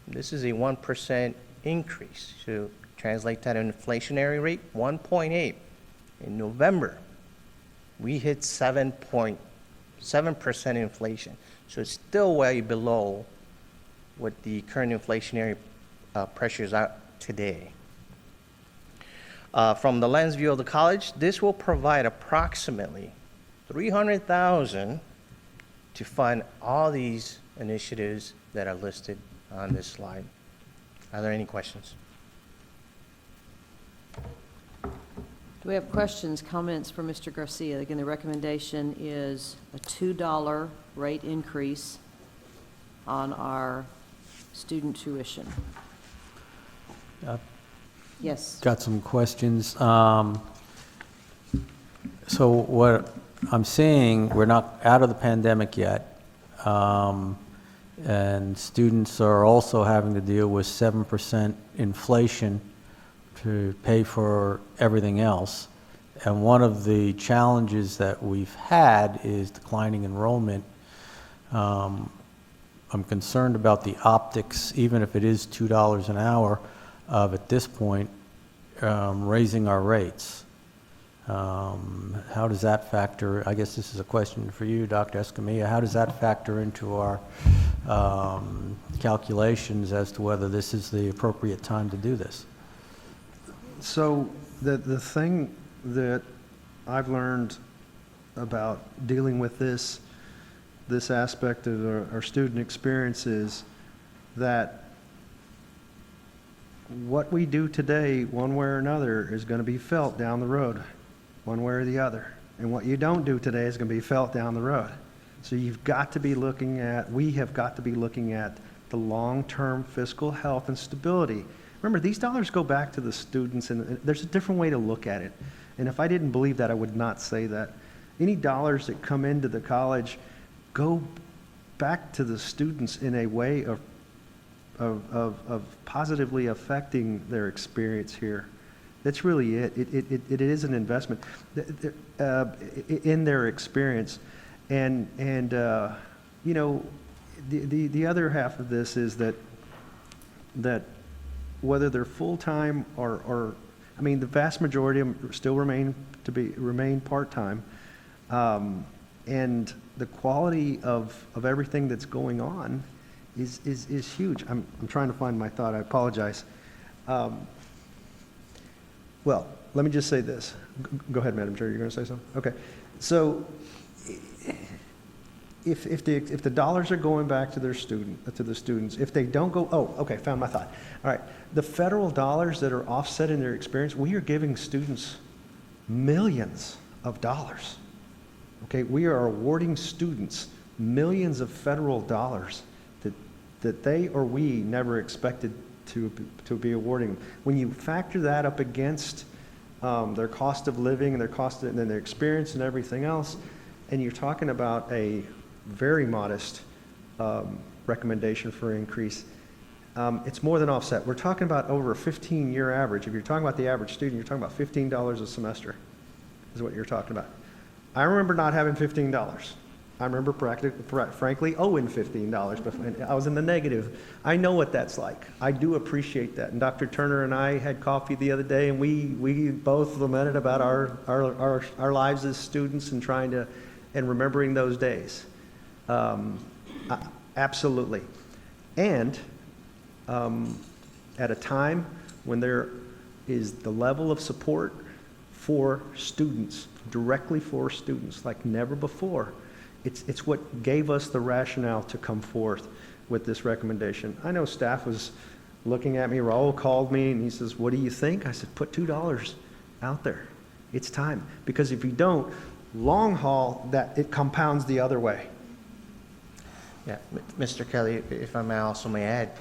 this is a 1% increase. So translate that in inflationary rate, 1.8. In November, we hit 7.7% inflation. So it's still way below what the current inflationary pressures are today. From the lens view of the college, this will provide approximately $300,000 to fund all these initiatives that are listed on this slide. Are there any questions? Do we have questions, comments for Mr. Garcia? Again, the recommendation is a $2 rate increase on our student tuition. Yes. Got some questions. So what I'm seeing, we're not out of the pandemic yet, and students are also having to deal with 7% inflation to pay for everything else. And one of the challenges that we've had is declining enrollment. I'm concerned about the optics, even if it is $2 an hour, of at this point raising our rates. How does that factor? I guess this is a question for you, Dr. Escamilla. How does that factor into our calculations as to whether this is the appropriate time to do this? So the thing that I've learned about dealing with this aspect of our student experience is that what we do today, one way or another, is going to be felt down the road, one way or the other. And what you don't do today is going to be felt down the road. So you've got to be looking at, we have got to be looking at the long-term fiscal health and stability. Remember, these dollars go back to the students, and there's a different way to look at it. And if I didn't believe that, I would not say that. Any dollars that come into the college go back to the students in a way of positively affecting their experience here. That's really it. It is an investment in their experience. And you know, the other half of this is that whether they're full-time or I mean, the vast majority of them still remain part-time. And the quality of everything that's going on is huge. I'm trying to find my thought. I apologize. Well, let me just say this. Go ahead, Madam Chair. You're going to say something? Okay. So if the dollars are going back to the students, if they don't go, oh, okay, found my thought. All right. The federal dollars that are offset in their experience, we are giving students millions of dollars. Okay, we are awarding students millions of federal dollars that they or we never expected to be awarding. When you factor that up against their cost of living and their cost and their experience and everything else, and you're talking about a very modest recommendation for increase, it's more than offset. We're talking about over a 15-year average. If you're talking about the average student, you're talking about $15 a semester is what you're talking about. I remember not having $15. I remember frankly owing $15, but I was in the negative. I know what that's like. I do appreciate that. And Dr. Turner and I had coffee the other day, and we both lamented about our lives as students and trying to, and remembering those days. Absolutely. And at a time when there is the level of support for students, directly for students, like never before, it's what gave us the rationale to come forth with this recommendation. I know staff was looking at me. Raul called me and he says, "What do you think?" I said, "Put $2 out there. It's time." Because if you don't, long haul, that it compounds the other way. Yeah, Mr. Kelly, if I may also may add,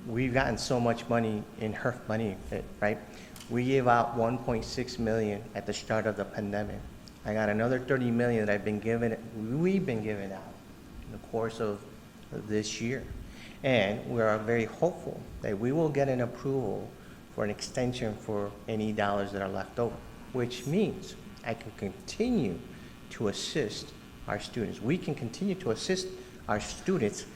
we've gotten so much money in HERF money, right? We gave out $1.6 million at the start of the pandemic. I got another $30 million that we've been giving out in the course of this year. And we are very hopeful that we will get an approval for an extension for any dollars that are left over, which means I can continue to assist our students. We can continue to assist our students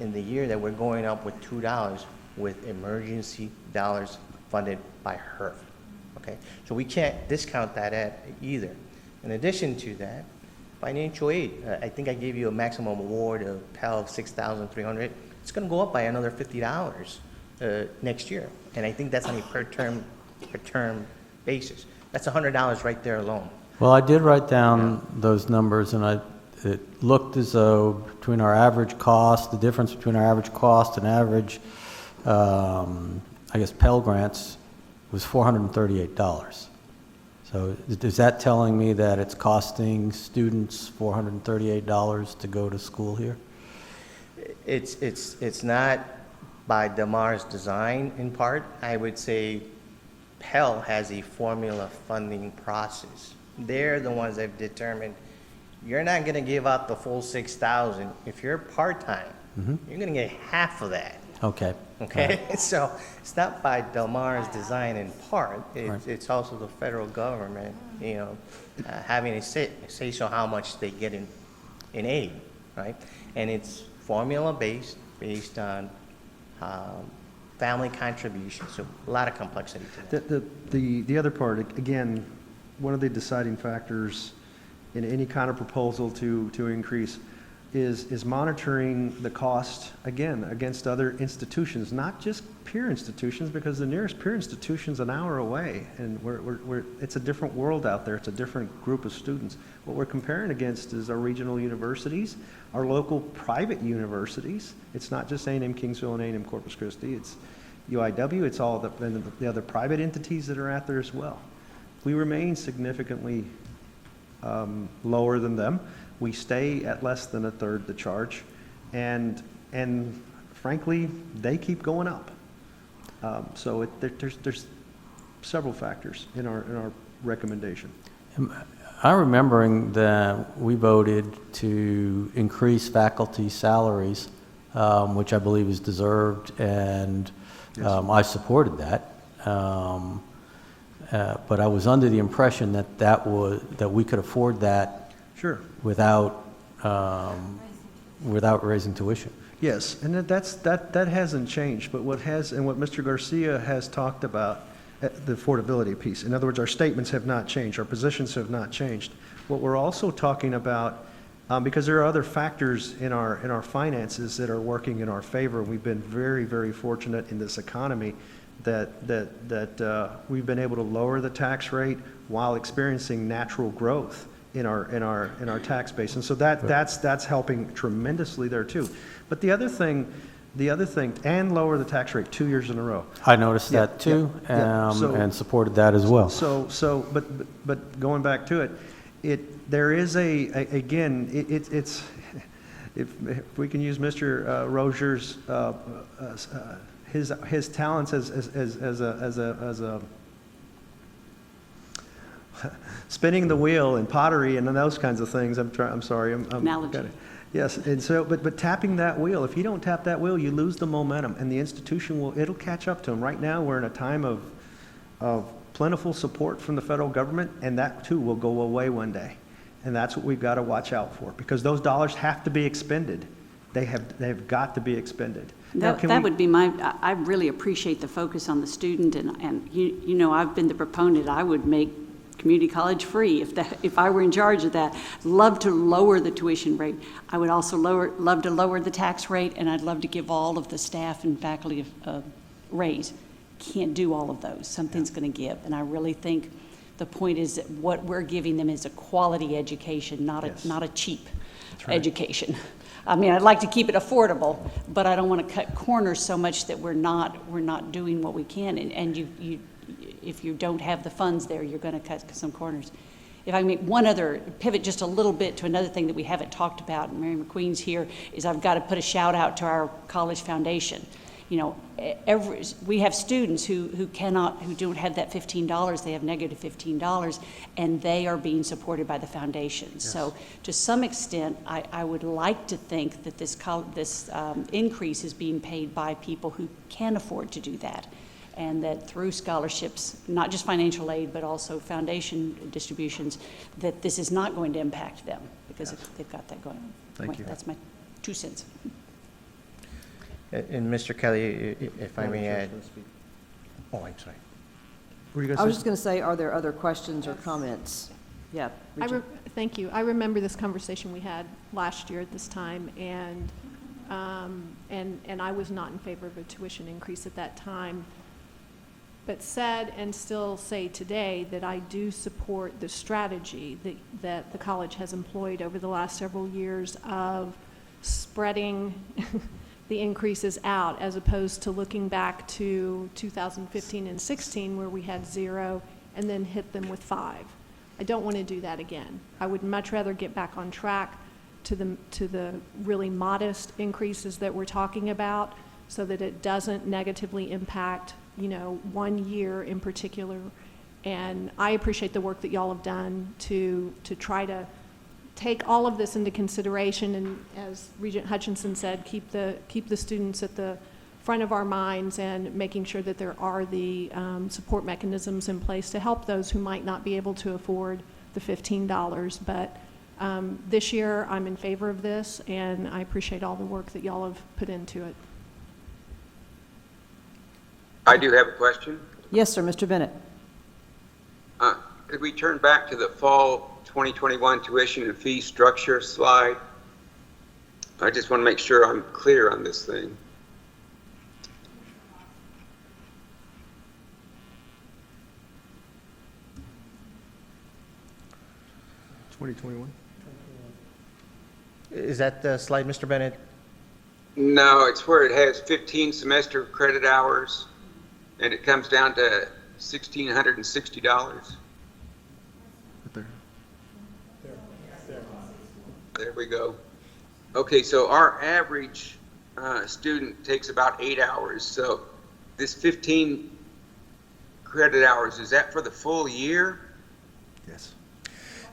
in the year that we're going up with $2 with emergency dollars funded by HERF, okay? So we can't discount that either. In addition to that, financial aid. I think I gave you a maximum award of Pell of $6,300. It's gonna go up by another $50 next year. And I think that's on a per term basis. That's $100 right there alone. Well, I did write down those numbers, and it looked as though between our average cost, the difference between our average cost and average, I guess, Pell grants was $438. So is that telling me that it's costing students $438 to go to school here? It's not by DeMar's design in part. I would say Pell has a formula funding process. They're the ones that have determined you're not going to give out the full $6,000. If you're part-time, you're going to get half of that. Okay. okay? So it's not by Del Mar's design in part, it's also the federal government, having a say so how much they get in aid, right? And it's formula-based, based on family contributions, so a lot of complexity to that. The other part, again, one of the deciding factors in any kind of proposal to increase is monitoring the cost, again, against other institutions, not just peer institutions, because the nearest peer institution's an hour away, and it's a different world out there. It's a different group of students. What we're comparing against is our regional universities, our local private universities. It's not just A&M Kingsville and A&M Corpus Christi. It's UIW. It's all the other private entities that are out there as well. We remain significantly lower than them. We stay at less than a third the charge, and frankly, they keep going up. So there's several factors in our recommendation. I'm remembering that we voted to increase faculty salaries, which I believe is deserved, and I supported that. But I was under the impression that we could afford that. Sure. Without raising tuition. Yes, and that hasn't changed. But what Mr. Garcia has talked about, the affordability piece. In other words, our statements have not changed. Our positions have not changed. What we're also talking about, because there are other factors in our finances that are working in our favor. We've been very, very fortunate in this economy that we've been able to lower the tax rate while experiencing natural growth in our tax base, and so that's helping tremendously there too. But the other thing, and lower the tax rate 2 years in a row. I noticed that too, and supported that as well. But going back to it, there is it's if we can use Mr. Rozier's his talents as a spinning the wheel and pottery and those kinds of things. I'm sorry. Analogy. Yes, and so, but tapping that wheel, if you don't tap that wheel, you lose the momentum, and the institution it'll catch up to them. Right now, we're in a time of plentiful support from the federal government, and that too will go away one day. And that's what we've got to watch out for, because those dollars have to be expended. They've got to be expended. That would be I really appreciate the focus on the student, and I've been the proponent. I would make community college free if I were in charge of that. Love to lower the tuition rate. I would also love to lower the tax rate, and I'd love to give all of the staff and faculty a raise. Can't do all of those. Something's going to give, and I really think the point is that what we're giving them is a quality education, not a cheap education. I mean, I'd like to keep it affordable, but I don't want to cut corners so much that we're not doing what we can. And you if you don't have the funds there, you're going to cut some corners. If I make one other pivot just a little bit to another thing that we haven't talked about, and Mary McQueen's here, is I've got to put a shout out to our college foundation. We have students who don't have that $15, they have negative $15, and they are being supported by the foundation. Yes. So to some extent, I would like to think that this increase is being paid by people who can afford to do that, and that through scholarships, not just financial aid, but also foundation distributions, that this is not going to impact them, because they've got that going. Thank you. That's my 2 cents. And Mr. Kelly, if I may add. Oh, I'm sorry. I was just going to say, are there other questions or comments? Yeah. Thank you. I remember this conversation we had last year at this time, and I was not in favor of a tuition increase at that time, but said and still say today that I do support the strategy that the college has employed over the last several years of spreading the increases out, as opposed to looking back to 2015 and 16 where we had 0 and then hit them with 5. I don't want to do that again. I would much rather get back on track to the really modest increases that we're talking about, so that it doesn't negatively impact, one year in particular. And I appreciate the work that y'all have done to try to take all of this into consideration, and as Regent Hutchinson said, keep the students at the front of our minds and making sure that there are the support mechanisms in place to help those who might not be able to afford the $15. But this year, I'm in favor of this, and I appreciate all the work that y'all have put into it. I do have a question. Yes, sir, Mr. Bennett. Could we turn back to the fall 2021 tuition and fee structure slide? I just want to make sure I'm clear on this thing. Is that the slide, Mr. Bennett? No, it's where it has 15 semester credit hours, and it comes down to $1,660. There we go. Okay, so our average student takes about 8 hours. So this 15 credit hours, is that for the full year? Yes.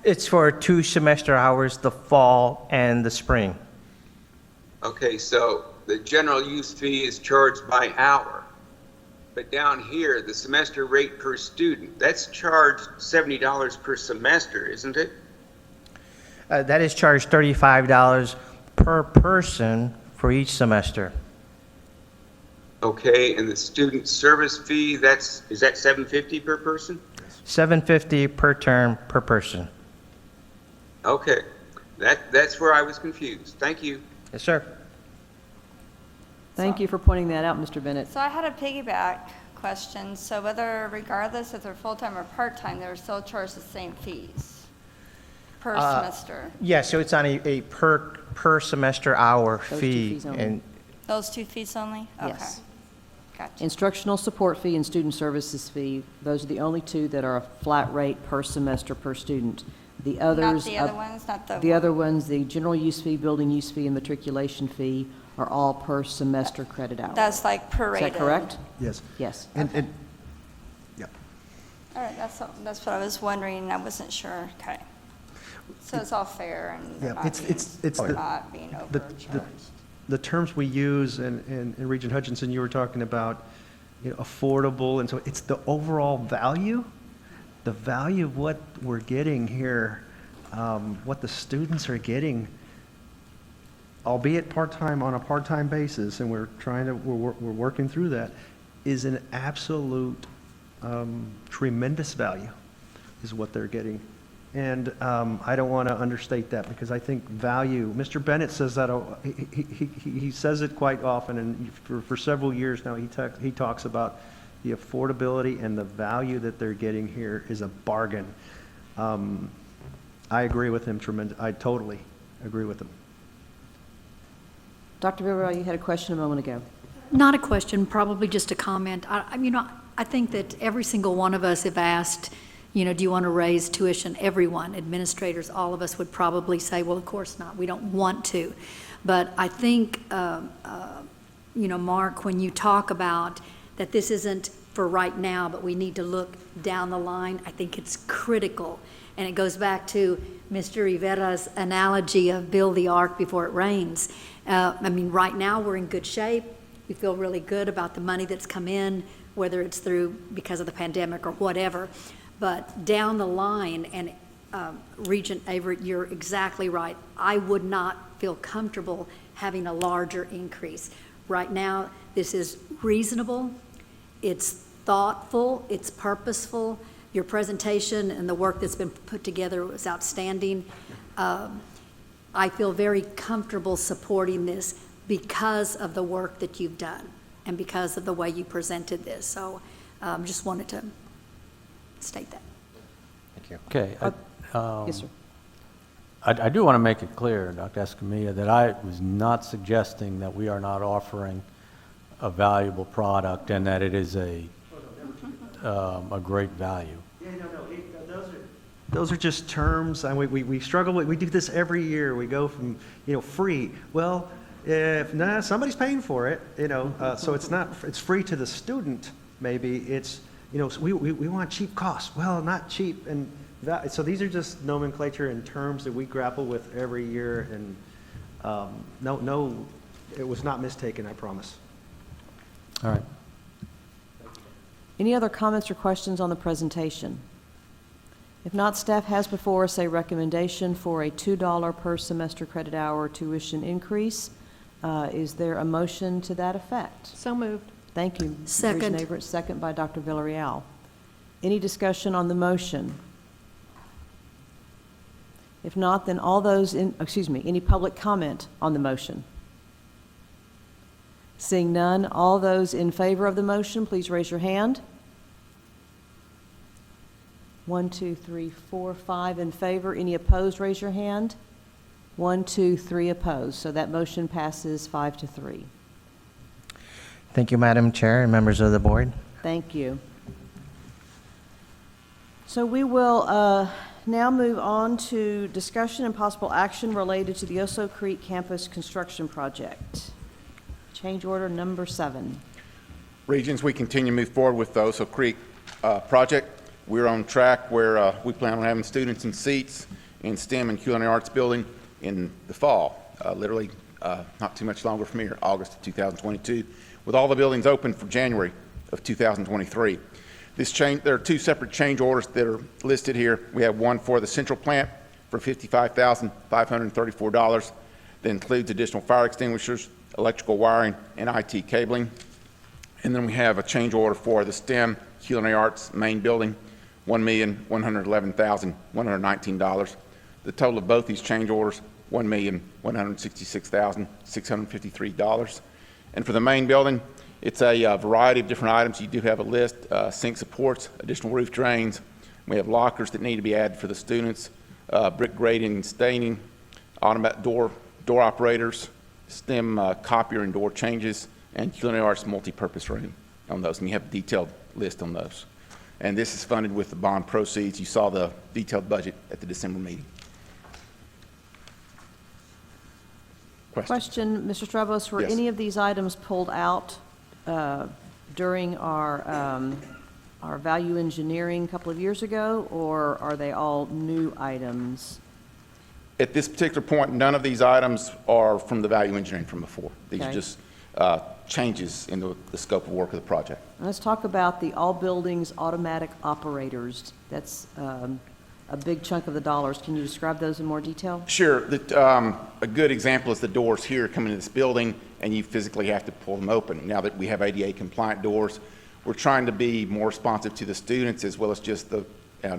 It's for 2 semester hours, the fall and the spring. Okay, so the general use fee is charged by hour. But down here, the semester rate per student, that's charged $70 per semester, isn't it? That is charged $35 per person for each semester. Okay, and the student service fee, is that $750 per person? $750 per term per person. Okay, that's where I was confused. Thank you. Yes, sir. Thank you for pointing that out, Mr. Bennett. So I had a piggyback question. So whether, regardless if they're full-time or part-time, they're still charged the same fees per semester? Yeah, so it's on a per semester hour Those two fee. fees only. And Those 2 fees only? Okay. Yes. Gotcha. Instructional support fee and student services fee, those are the only two that are a flat rate per semester per student. The others. Not the other ones, not the. The other ones, the general use fee, building use fee, and matriculation fee are all per semester credit hour. That's like prorated. Is that correct? Yes. Yes. And yeah. All right, that's what I was wondering. I wasn't sure. Okay. So it's all fair and Yeah, not being overcharged. The terms we use, and Regent Hutchinson, you were talking about, affordable, and so it's the overall value, the value of what we're getting here, what the students are getting, albeit part-time on a part-time basis, and we're working through that, is an absolute tremendous value, is what they're getting. And I don't want to understate that, because I think value, Mr. Bennett says that, he says it quite often, and for several years now, he talks about the affordability and the value that they're getting here is a bargain. I agree with him I totally agree with him. Dr. Bivera, you had a question a moment ago. Not a question, probably just a comment. I think that every single one of us have asked, do you want to raise tuition? Everyone, administrators, all of us would probably say, well, of course not. We don't want to. But I think, Mark, when you talk about that this isn't for right now, but we need to look down the line, I think it's critical. And it goes back to Mr. Rivera's analogy of build the ark before it rains. Right now we're in good shape. We feel really good about the money that's come in, whether it's because of the pandemic or whatever. But down the line, and Regent Averett, you're exactly right. I would not feel comfortable having a larger increase. Right now, this is reasonable, it's thoughtful, it's purposeful. Your presentation and the work that's been put together was outstanding. I feel very comfortable supporting this because of the work that you've done and because of the way you presented this. So just wanted to state that. Thank you. Okay. Yes, sir. I do want to make it clear, Dr. Escamilla, that I was not suggesting that we are not offering a valuable product and that it is a great value. Yeah, those are just terms, and we struggle with. We do this every year. We go from free. Well, if somebody's paying for it, so it's free to the student. Maybe it's so we want cheap costs. Well, not cheap, and so these are just nomenclature and terms that we grapple with every year. And no, it was not mistaken. I promise. All right. Any other comments or questions on the presentation? If not, staff has before us a recommendation for a $2 per semester credit hour tuition increase. Is there a motion to that effect? So moved. Thank you. Second. Regent Averett, second by Dr. Villarreal. Any discussion on the motion? If not, then all those in, any public comment on the motion? Seeing none, all those in favor of the motion, please raise your hand. 1, 2, 3, 4, 5 in favor. Any opposed, raise your hand. 1, 2, 3 opposed. So that motion passes 5-3. Thank you, Madam Chair and members of the board. Thank you. So we will now move on to discussion and possible action related to the Oso Creek Campus Construction Project. Change order number 7. Regents, we continue to move forward with the Oso Creek project. We're on track where we plan on having students in seats in STEM and culinary arts building in the fall, literally not too much longer from here, August of 2022, with all the buildings open for January of 2023. There are 2 separate change orders that are listed here. We have one for the central plant for $55,534 that includes additional fire extinguishers, electrical wiring, and IT cabling. And then we have a change order for the STEM culinary arts main building, $1,111,119. The total of both these change orders, $1,166,653. And for the main building, it's a variety of different items. You do have a list: sink supports, additional roof drains. We have lockers that need to be added for the students, brick grading and staining, automatic door operators, STEM copier and door changes, and culinary arts multi-purpose room on those. And you have a detailed list on those. And this is funded with the bond proceeds. You saw the detailed budget at the December meeting. Question, Mr. Stravos, were Yes. any of these items pulled out during our value engineering a couple of years ago, or are they all new items? At this particular point, none of these items are from the value engineering from before. These Okay. are just changes in the scope of work of the project. Let's talk about the all buildings automatic operators. That's a big chunk of the dollars. Can you describe those in more detail? Sure. A good example is the doors here coming into this building, and you physically have to pull them open. Now that we have ADA compliant doors, we're trying to be more responsive to the students as well as just and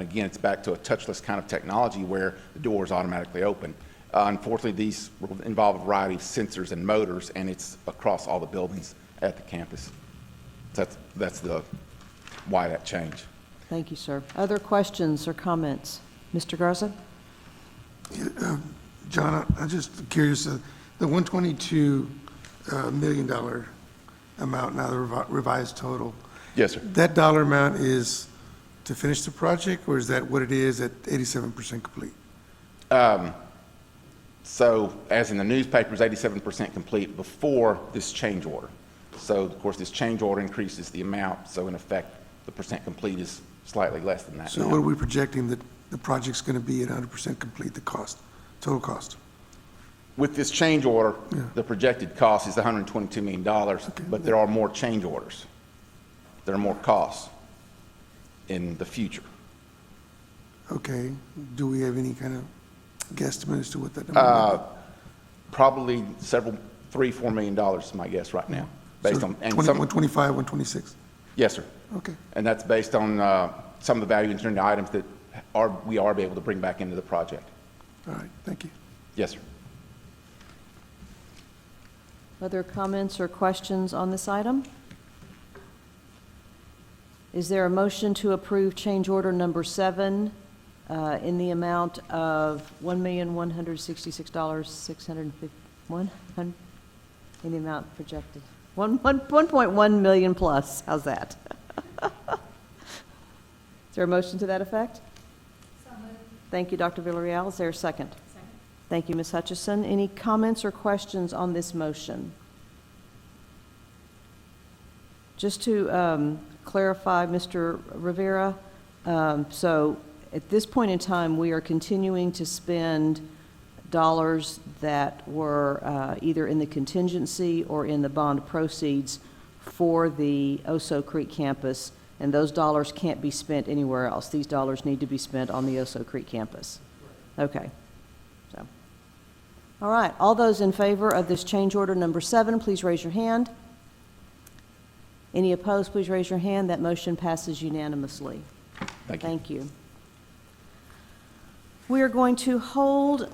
again, it's back to a touchless kind of technology where the doors automatically open. Unfortunately, these will involve a variety of sensors and motors, and it's across all the buildings at the campus. That's why that change. Thank you, sir. Other questions or comments? Mr. Garza? John, I'm just curious, the $122 million amount, now the revised total. Yes, sir. That dollar amount is to finish the project, or is that what it is at 87% complete? So, as in the newspapers, 87% complete before this change order. So, of course, this change order increases the amount, so in effect, the percent complete is slightly less than that. So what are we projecting that the project's going to be at 100% complete, the cost, total cost? With this change order, Yeah. the projected cost is $122 million, but there are more change orders. There are more costs in the future. Okay, do we have any kind of guesstimate as to what that number is? Probably $3-4 million is my guess right now, based So on 125, 126? Yes, sir. Okay. And that's based on some of the value engineering items that we are able to bring back into the project. All right, thank you. Yes, sir. Other comments or questions on this item? Is there a motion to approve change order number 7 in the amount of $1,166,651? In the amount projected? 1.1 million plus. How's that? Is there a motion to that effect? Thank you, Dr. Villarreal. Is there a second? Second. Thank you, Ms. Hutchison. Any comments or questions on this motion? Just to clarify, Mr. Rivera, so at this point in time, we are continuing to spend dollars that were either in the contingency or in the bond proceeds for the Oso Creek campus, and those dollars can't be spent anywhere else. These dollars need to be spent on the Oso Creek campus. Okay. So, all right. All those in favor of this change order number 7, please raise your hand. Any opposed, please raise your hand. That motion passes unanimously. Thank you. We are going to hold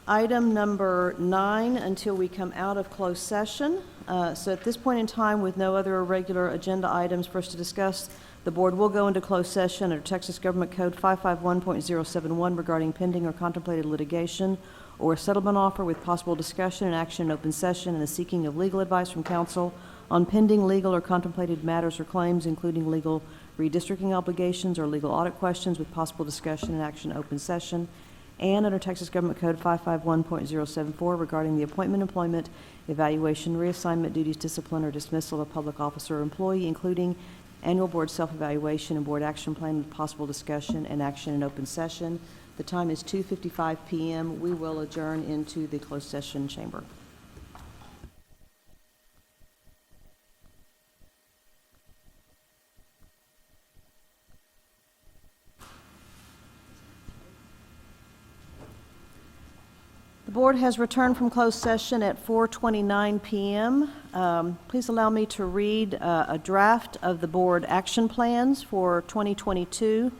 item number 9 until we come out of closed session. So at this point in time, with no other regular agenda items for us to discuss, the board will go into closed session under Texas Government Code 551.071 regarding pending or contemplated litigation or a settlement offer with possible discussion and action in open session and the seeking of legal advice from counsel on pending legal or contemplated matters or claims, including legal redistricting obligations or legal audit questions with possible discussion and action in open session, and under Texas Government Code 551.074 regarding the appointment, employment, evaluation, reassignment, duties, discipline, or dismissal of a public officer or employee, including annual board self-evaluation and board action plan with possible discussion and action in open session. The time is 2:55 p.m. We will adjourn into the closed session chamber. The board has returned from closed session at 4:29 p.m. Please allow me to read a draft of the board action plans for 2022.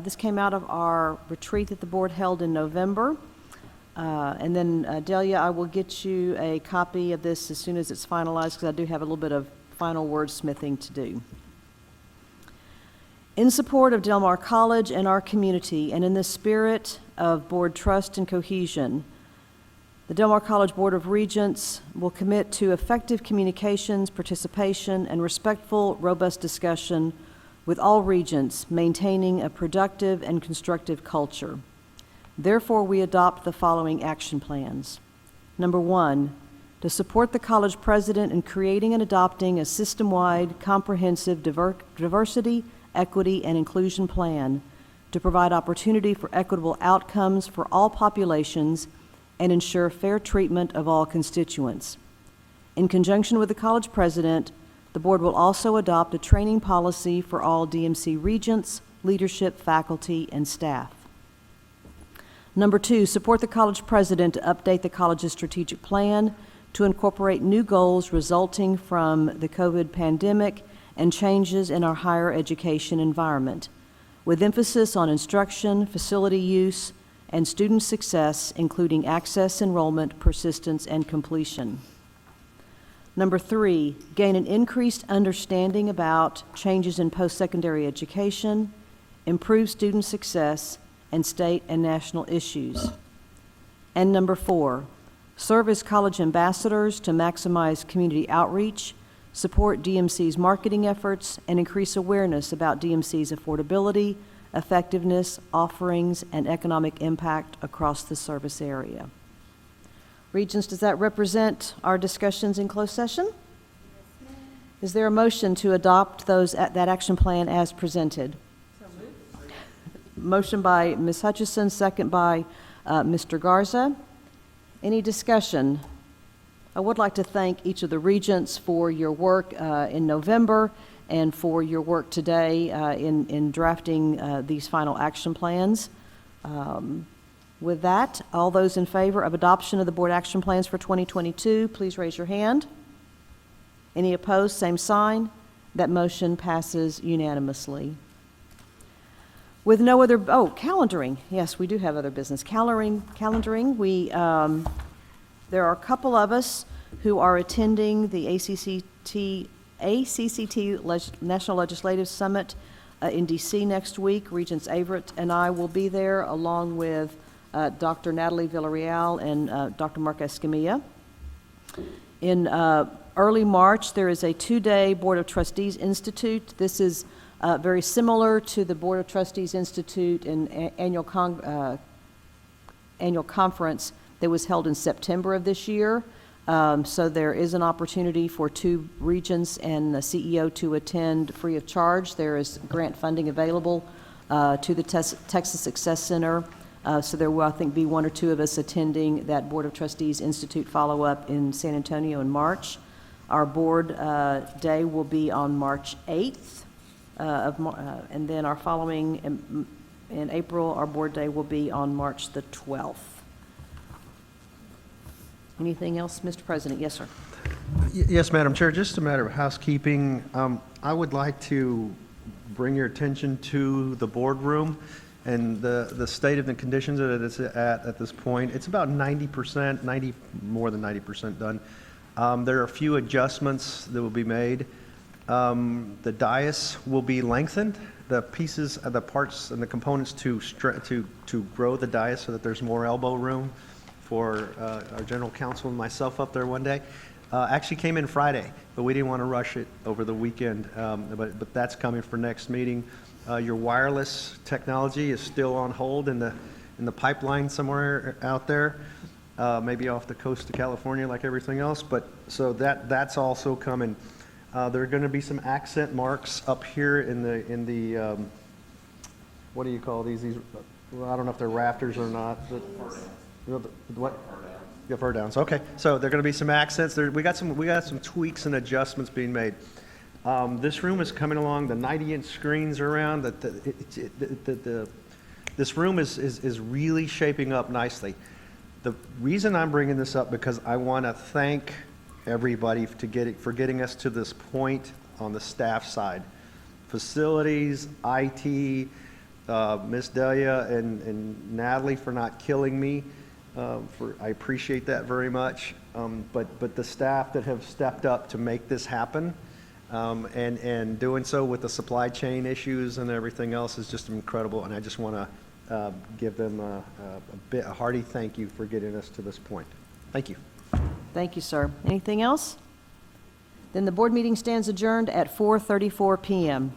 This came out of our retreat that the board held in November. And then, Delia, I will get you a copy of this as soon as it's finalized, because I do have a little bit of final wordsmithing to do. In support of Del Mar College and our community, and in the spirit of board trust and cohesion, the Del Mar College Board of Regents will commit to effective communications, participation, and respectful, robust discussion with all regents, maintaining a productive and constructive culture. Therefore, we adopt the following action plans. Number 1, to support the college president in creating and adopting a system-wide, comprehensive diversity, equity, and inclusion plan to provide opportunity for equitable outcomes for all populations and ensure fair treatment of all constituents. In conjunction with the college president, the board will also adopt a training policy for all DMC regents, leadership, faculty, and staff. Number 2, support the college president to update the college's strategic plan to incorporate new goals resulting from the COVID pandemic and changes in our higher education environment, with emphasis on instruction, facility use, and student success, including access, enrollment, persistence, and completion. Number 3, gain an increased understanding about changes in post-secondary education, improve student success, and state and national issues. And number 4, serve as college ambassadors to maximize community outreach, support DMC's marketing efforts, and increase awareness about DMC's affordability, effectiveness, offerings, and economic impact across the service area. Regents, does that represent our discussions in closed session? Is there a motion to adopt that action plan as presented? So moved. Motion by Ms. Hutchison, second by Mr. Garza. Any discussion? I would like to thank each of the regents for your work in November and for your work today in drafting these final action plans. With that, all those in favor of adoption of the board action plans for 2022, please raise your hand. Any opposed, same sign. That motion passes unanimously. With no other, calendaring. Yes, we do have other business. Calendaring, there are a couple of us who are attending the ACCT National Legislative Summit in D.C. next week. Regents Averett and I will be there, along with Dr. Natalie Villarreal and Dr. Mark Escamilla. In early March, there is a 2-day Board of Trustees Institute. This is very similar to the Board of Trustees Institute and annual conference that was held in September of this year. So there is an opportunity for 2 regents and the CEO to attend free of charge. There is grant funding available to the Texas Success Center. So there will, I think, be 1 or 2 of us attending that Board of Trustees Institute follow-up in San Antonio in March. Our board day will be on March 8th, and then our following, in April, our board day will be on March the 12th. Anything else, Mr. President? Yes, sir. Yes, Madam Chair, just a matter of housekeeping. I would like to bring your attention to the boardroom and the state of the conditions that it's at this point. It's about 90%, more than 90% done. There are a few adjustments that will be made. The dais will be lengthened. The pieces, the parts and the components to grow the dais so that there's more elbow room for our general counsel and myself up there one day. Actually came in Friday, but we didn't want to rush it over the weekend. But that's coming for next meeting. Your wireless technology is still on hold in the pipeline somewhere out there, maybe off the coast of California, like everything else. But so that's also coming. There are going to be some accent marks up here in the what do you call these? Well, I don't know if they're rafters or not. But, what? Yeah, fur downs. Okay, so there are going to be some accents. We got some tweaks and adjustments being made. This room is coming along. The 90-inch screens are around. This room is really shaping up nicely. The reason I'm bringing this up because I want to thank everybody for getting us to this point on the staff side, facilities, IT, Miss Delia and Natalie for not killing me. I appreciate that very much. But the staff that have stepped up to make this happen, and doing so with the supply chain issues and everything else is just incredible. And I just want to give them a hearty thank you for getting us to this point. Thank you. Thank you, sir. Anything else? Then the board meeting stands adjourned at 4:34 p.m.